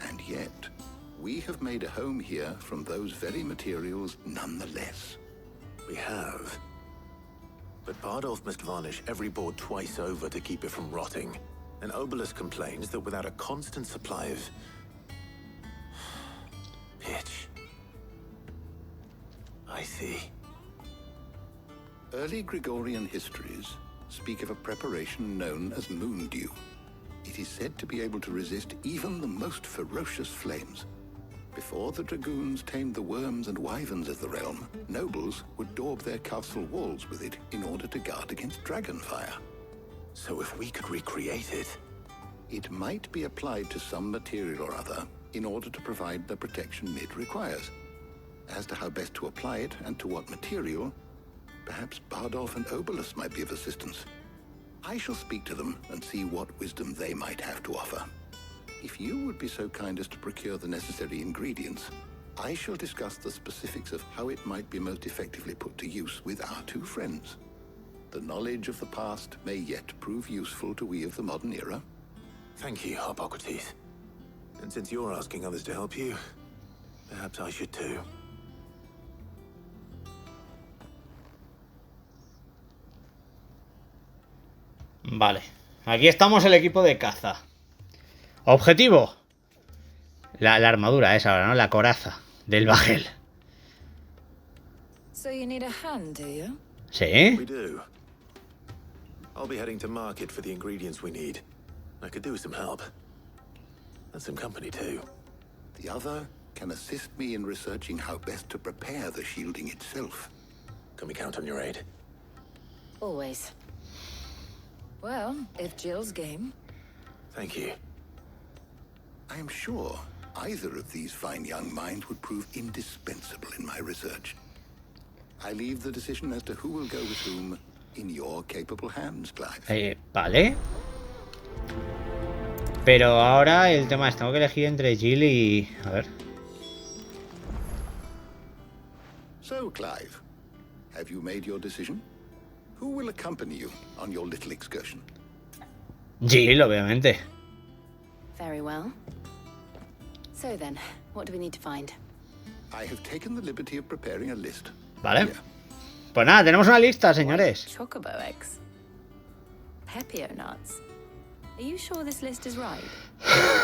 And yet, we have made a home here from those very materials nonetheless. We have. But Bardolph must varnish every board twice over to keep it from rotting. And Obelus complains that without a constant supply of pitch. I see. Early Gregorian histories speak of a preparation known as moon dew. It is said to be able to resist even the most ferocious flames. Before the dragoons tamed the worms and wyverns of the realm, nobles would daub their castle walls with it in order to guard against dragonfire. So if we could recreate it... It might be applied to some material or other in order to provide the protection it requires. As to how best to apply it and to what material, perhaps Bardolph and Obelus might be of assistance. I shall speak to them and see what wisdom they might have to offer. If you would be so kind as to procure the necessary ingredients, I shall discuss the specifics of how it might be most effectively put to use with our two friends. The knowledge of the past may yet prove useful to we of the modern era. Thank you, Hippocrates. And since you're asking others to help you, perhaps I should too. Vale, aquí estamos el equipo de caza. Objetivo. La armadura esa ahora, ¿no? La coraza del bajel. So you need a hand, do you? Sí. We do. I'll be heading to market for the ingredients we need. I could do with some help. And some company too. The other can assist me in researching how best to prepare the shielding itself. Can we count on your aid? Always. Well, if Jill's game. Thank you. I am sure either of these fine young minds would prove indispensable in my research. I leave the decision as to who will go with whom in your capable hands, Clive. Vale. Pero ahora el tema es, tengo que elegir entre Jill y... A ver. So, Clive, have you made your decision? Who will accompany you on your little excursion? Jill, obviamente. Very well. So then, what do we need to find? I have taken the liberty of preparing a list. Vale. Pues nada, tenemos una lista, señores. Chocobo eggs. Pepio nuts. Are you sure this list is right?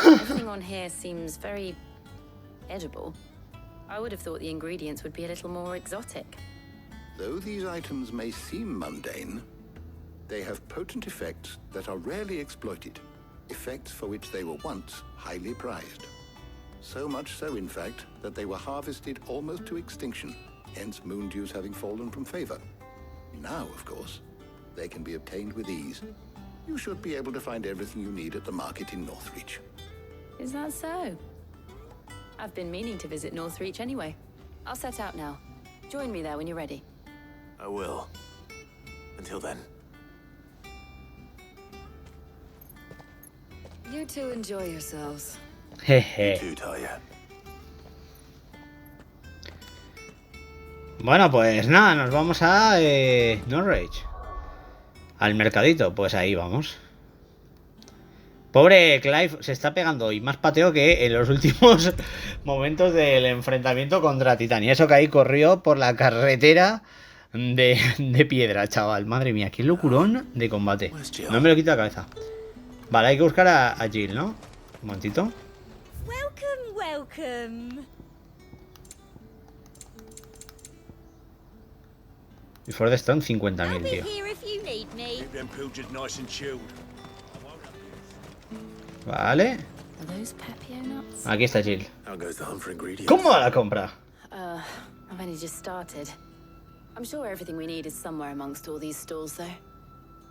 Everything on here seems very edible. I would have thought the ingredients would be a little more exotic. Though these items may seem mundane, they have potent effects that are rarely exploited, effects for which they were once highly prized. So much so, in fact, that they were harvested almost to extinction, hence moon dews having fallen from favor. Now, of course, they can be obtained with ease. You should be able to find everything you need at the market in Northreach. Is that so? I've been meaning to visit Northreach anyway. I'll set out now. Join me there when you're ready. I will. Until then. You two enjoy yourselves. Jeje. You too, Talia. Bueno, pues nada, nos vamos a Northreach. Al mercadito, pues ahí vamos. Pobre Clive se está pegando hoy más pateo que en los últimos momentos del enfrentamiento contra Titán. Y eso que ahí corrió por la carretera de piedra, chaval. Madre mía, qué locurón de combate. No me lo quito la cabeza. Vale, hay que buscar a Jill, ¿no? Un momentito. Welcome, welcome. Y For the Stone, I'll 50.000, be tío. here if you need me. Keep them pilchards nice and chilled. Vale. Are those Pepio nuts? Aquí está Jill. How goes the hunt for ingredients? ¿Cómo va la compra? I've only just started. I'm sure everything we need is somewhere amongst all these stalls, though.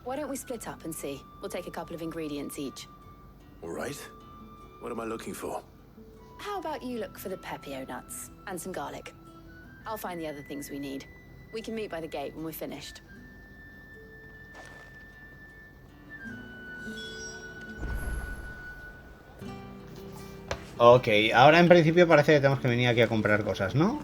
Why don't we split up and see? We'll take a couple of ingredients each. All right. What am I looking for? How about you look for the Pepio nuts and some garlic? I'll find the other things we need. We can meet by the gate when we're finished. Ok, ahora en principio parece que tenemos que venir aquí a comprar cosas, ¿no?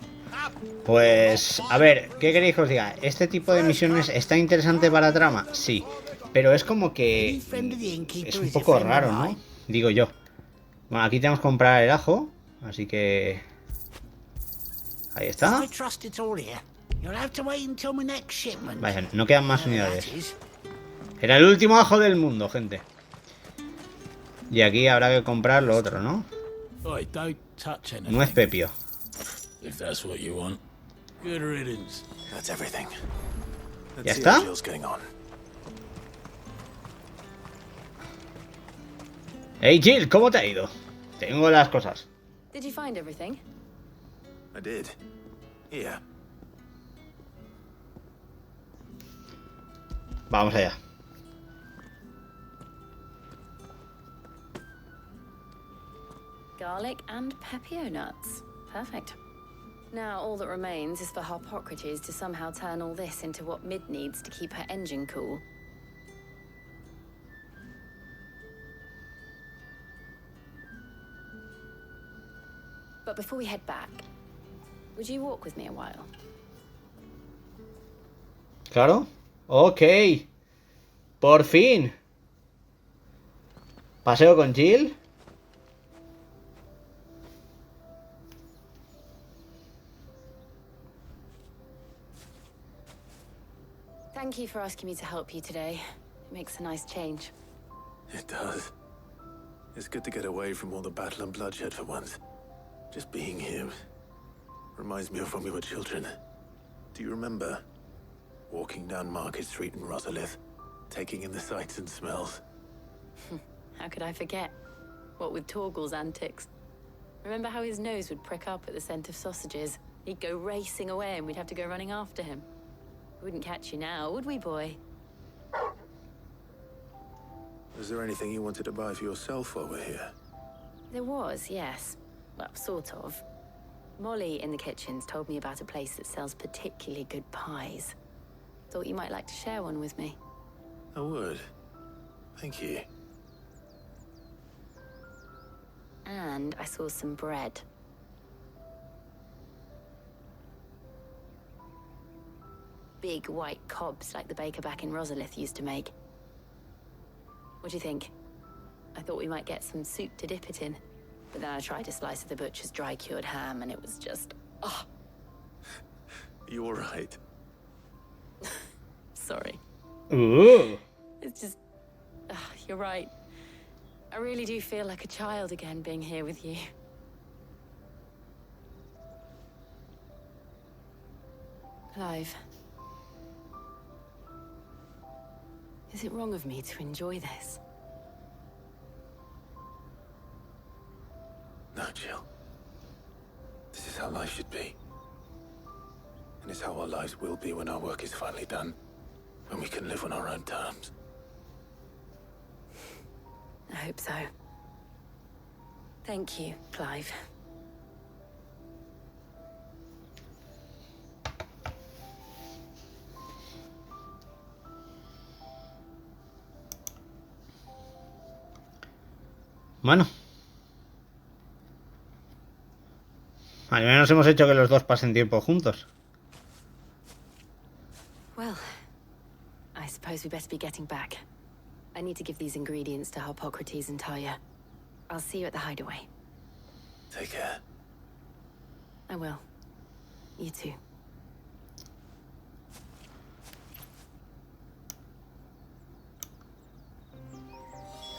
Pues, a ver, ¿qué queréis que os diga? ¿Este tipo de misiones está interesante para la trama? Sí, pero es como que es un poco raro, ¿no? Digo yo. Bueno, aquí tenemos que comprar el ajo, así que... Ahí está. I trust it's all here. You'll have to wait until my next shipment. Vaya, no quedan más unidades. Era el último ajo del mundo, gente. Y aquí habrá que comprar lo otro, ¿no? Oi, don't touch anything. Nuez pepio. If that's what you want. Good riddance. That's everything. ¿Ya see está? how Jill's getting on. Hey Jill, ¿cómo te ha ido? Tengo las cosas. Did you find everything? I did. Here. Vamos allá. Garlic and Pepio nuts. Perfect. Now all that remains is for Harpocrates to somehow turn all this into what Mid needs to keep her engine cool. But before we head back, would you walk with me a while? Claro. Ok. Por fin. Paseo con Jill. Thank you for asking me to help you today. It makes a nice change. It does. It's good to get away from all the battle and bloodshed for once. Just being here reminds me of when we were children. Do you remember walking down Market Street in Rosalith, taking in the sights and smells? How could I forget? What with Torgal's antics. Remember how his nose would prick up at the scent of sausages? He'd go racing away and we'd have to go running after him. We wouldn't catch you now, would we, boy? Was there anything you wanted to buy for yourself while we're here? There was, yes. Well, sort of. Molly in the kitchens told me about a place that sells particularly good pies. Thought you might like to share one with me. I would. Thank you. And I saw some bread. Big white cobs like the baker back in Rosalith used to make. What do you think? I thought we might get some soup to dip it in. But then I tried a slice of the butcher's dry-cured ham and it was just... oh, You all right? sorry. Ooh. It's just... you're right. I really do feel like a child again being here with you. Clive. Is it wrong of me to enjoy this? No, Jill. This is how life should be. And it's how our lives will be when our work is finally done. When we can live on our own terms. I hope so. Thank you, Clive. Bueno. Al menos hemos hecho que los dos pasen tiempo juntos. Well, I suppose we best be getting back. I need to give these ingredients to Harpocrates and Talia. I'll see you at the hideaway. Take care. I will. You too.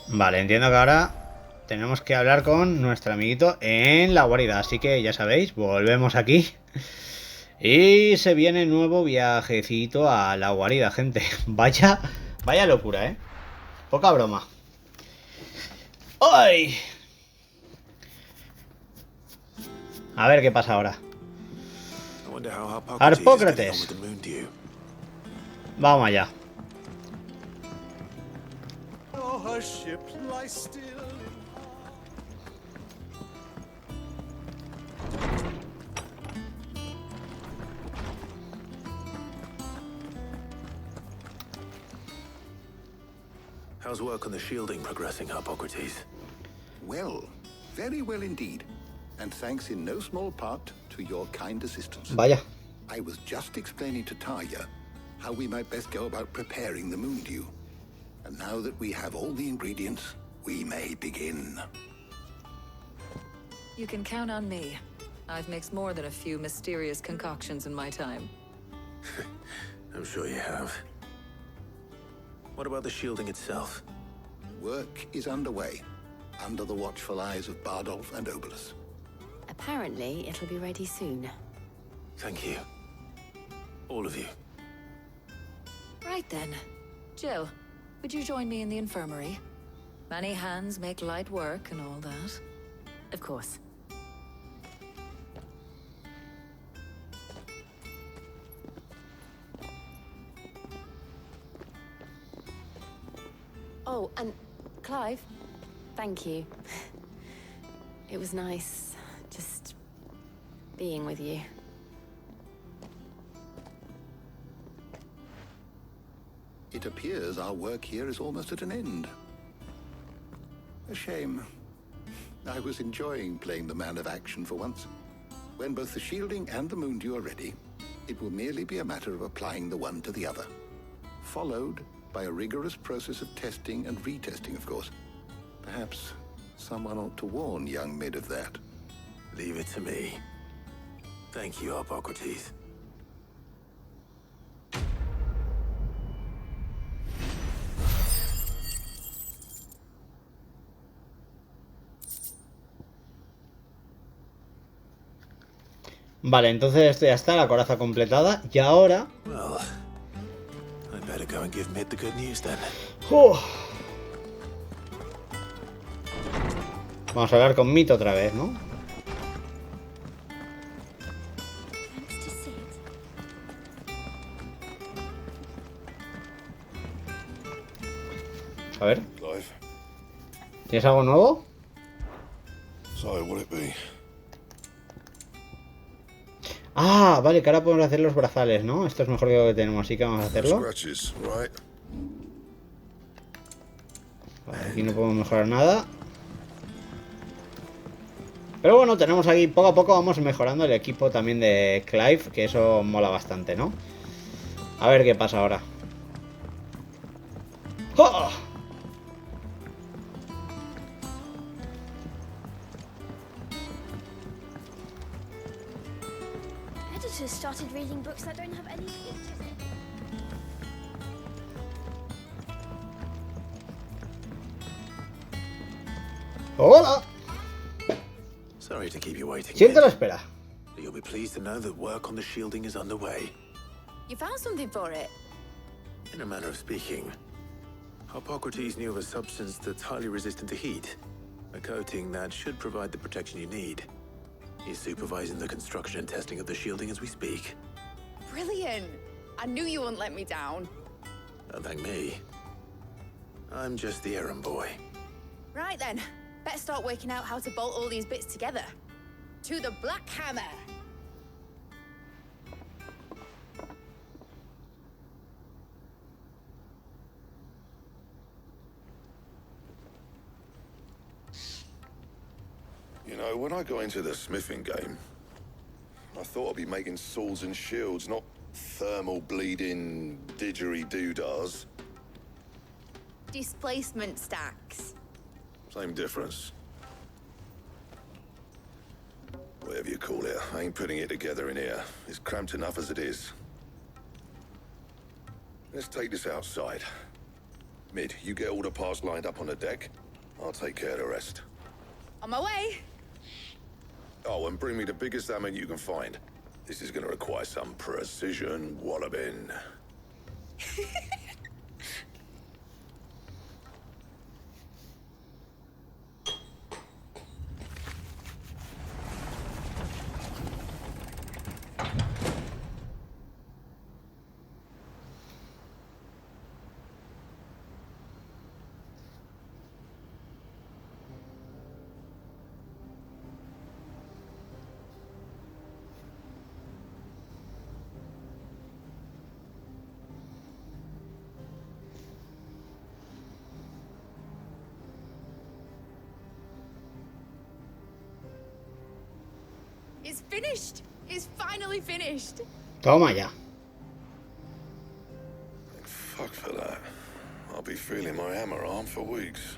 Vale, entiendo que ahora tenemos que hablar con nuestro amiguito en la guarida. Así que ya sabéis, volvemos aquí. Y se viene nuevo viajecito a la guarida, gente. Vaya locura, ¿eh? Poca broma. ¡Ay! A ver qué pasa ahora. Harpócrates. Vamos allá. How's work on the shielding progressing, Harpocrates? Well, very well indeed. And thanks in no small part to your kind assistance. Vaya. I was just explaining to Tarja how we might best go about preparing the moon dew. And now that we have all the ingredients, we may begin. You can count on me. I've mixed more than a few mysterious concoctions in my time. I'm sure you have. What about the shielding itself? Work is underway, under the watchful eyes of Bardolph and Obolus. Apparently, it'll be ready soon. Thank you. All of you. Right then. Jill, would you join me in the infirmary? Many hands make light work and all that. Of course. Oh, and Clive, thank you. It was nice just being with you. It appears our work here is almost at an end. A shame. I was enjoying playing the man of action for once. When both the shielding and the moon dew are ready, it will merely be a matter of applying the one to the other. Followed by a rigorous process of testing and retesting, of course. Perhaps someone ought to warn young Mid of that. Leave it to me. Thank you, Harpocrates. Vale, entonces esto ya está, la coraza completada. Y ahora... Well, I better go and give Mid the good news then. Vamos a hablar con Mito otra vez, ¿no? A ver. Clive. ¿Tienes algo nuevo? So, will it be? Ah, vale, que ahora podemos hacer los brazales, ¿no? Esto es mejor que lo que tenemos, así que vamos a hacerlo. Scratches, right? Vale, aquí no podemos mejorar nada. Pero bueno, tenemos aquí, poco a poco vamos mejorando el equipo también de Clive, que eso mola bastante, ¿no? A ver qué pasa ahora. ¡Oh! Editors started reading books that don't have any pictures in. ¡Hola! Sorry to keep you waiting. Siente la espera. You'll be pleased to know that work on the shielding is underway. You found something for it? In a manner of speaking, Harpocrates knew of a substance that's highly resistant to heat. A coating that should provide the protection you need. He's supervising the construction and testing of the shielding as we speak. Brilliant! I knew you wouldn't let me down. Don't thank me. I'm just the errand boy. Right then, better start working out how to bolt all these bits together. To the Black Hammer! You know, when I got into the smithing game, I thought I'd be making swords and shields, not thermal bleeding didgeridoo-dahs. Displacement stacks. Same difference. Whatever you call it, I ain't putting it together in here. It's cramped enough as it is. Let's take this outside. Mid, you get all the parts lined up on the deck. I'll take care of the rest. On my way. Oh, and bring me the biggest salmon you can find. This is gonna require some precision walloping. It's finished. It's finally finished. Toma ya. Fuck for that. I'll be feeling my hammer arm for weeks.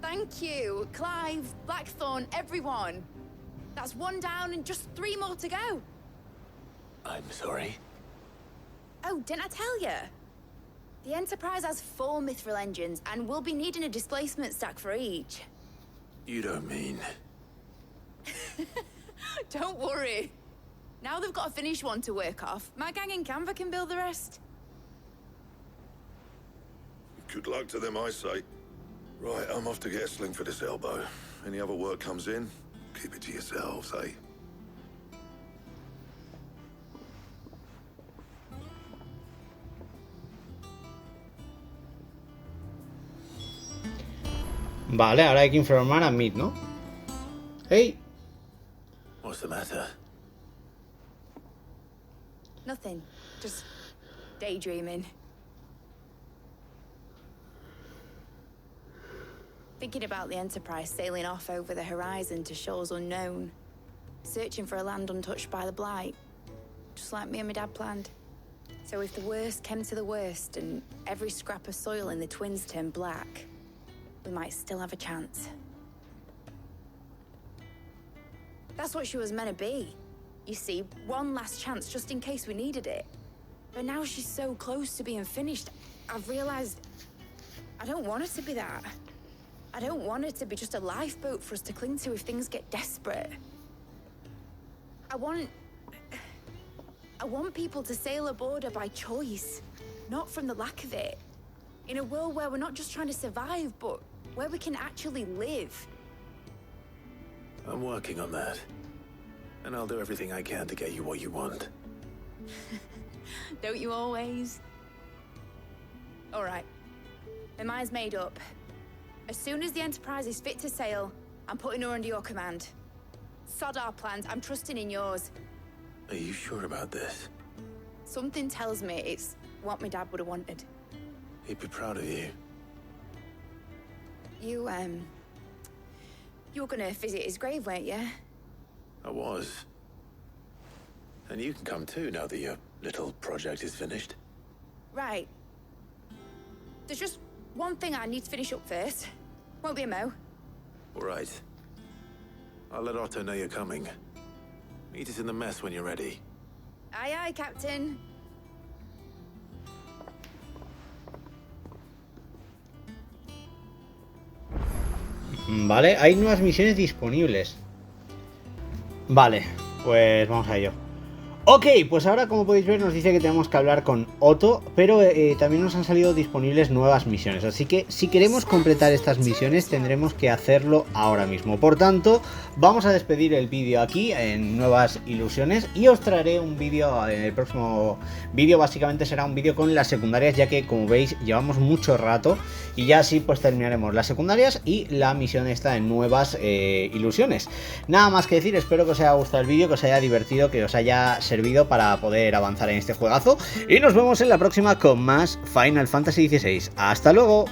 Thank you, Clive, Blackthorn, everyone. That's one down and just 3 more to go. I'm sorry. Oh, didn't I tell you? The Enterprise has 4 mithril engines, and we'll be needing a displacement stack for each. You don't mean... Don't worry. Now they've got a finished one to work off. My gang in Canva can build the rest. Good luck to them, I say. Right, I'm off to get a sling for this elbow. Any other work comes in, keep it to yourselves, eh? Vale, ahora hay que informar a Mead, ¿no? Hey. What's the matter? Nothing. Just daydreaming. Thinking about the Enterprise sailing off over the horizon to shores unknown. Searching for a land untouched by the Blight. Just like me and my dad planned. So if the worst came to the worst and every scrap of soil in the Twins turned black, we might still have a chance. That's what she was meant to be. You see, one last chance just in case we needed it. But now she's so close to being finished, I've realized I don't want it to be that. I don't want it to be just a lifeboat for us to cling to if things get desperate. I want people to sail aboard her by choice, not from the lack of it. In a world where we're not just trying to survive, but where we can actually live. I'm working on that. And I'll do everything I can to get you what you want. Don't you always? All right. My mind's made up. As soon as the Enterprise is fit to sail, I'm putting her under your command. Sod our plans, I'm trusting in yours. Are you sure about this? Something tells me it's what my dad would have wanted. He'd be proud of you. You were gonna visit his grave, weren't you? I was. And you can come too now that your little project is finished. Right. There's just one thing I need to finish up first. Won't be a mo. All right. I'll let Otto know you're coming. Meet us in the mess when you're ready. Aye, aye, Captain. Vale, hay nuevas misiones disponibles. Vale, pues vamos a ello. Ok, pues ahora como podéis ver nos dice que tenemos que hablar con Otto, pero también nos han salido disponibles nuevas misiones, así que si queremos completar estas misiones tendremos que hacerlo ahora mismo. Por tanto, vamos a despedir el vídeo aquí en Nuevas Ilusiones y os traeré un vídeo en el próximo vídeo. Básicamente será un vídeo con las secundarias, ya que como veis llevamos mucho rato y ya así pues terminaremos las secundarias y la misión esta en Nuevas Ilusiones. Nada más que decir, espero que os haya gustado el vídeo, que os haya divertido, que os haya servido para poder avanzar en este juegazo y nos vemos en la próxima con más Final Fantasy XVI. ¡Hasta luego!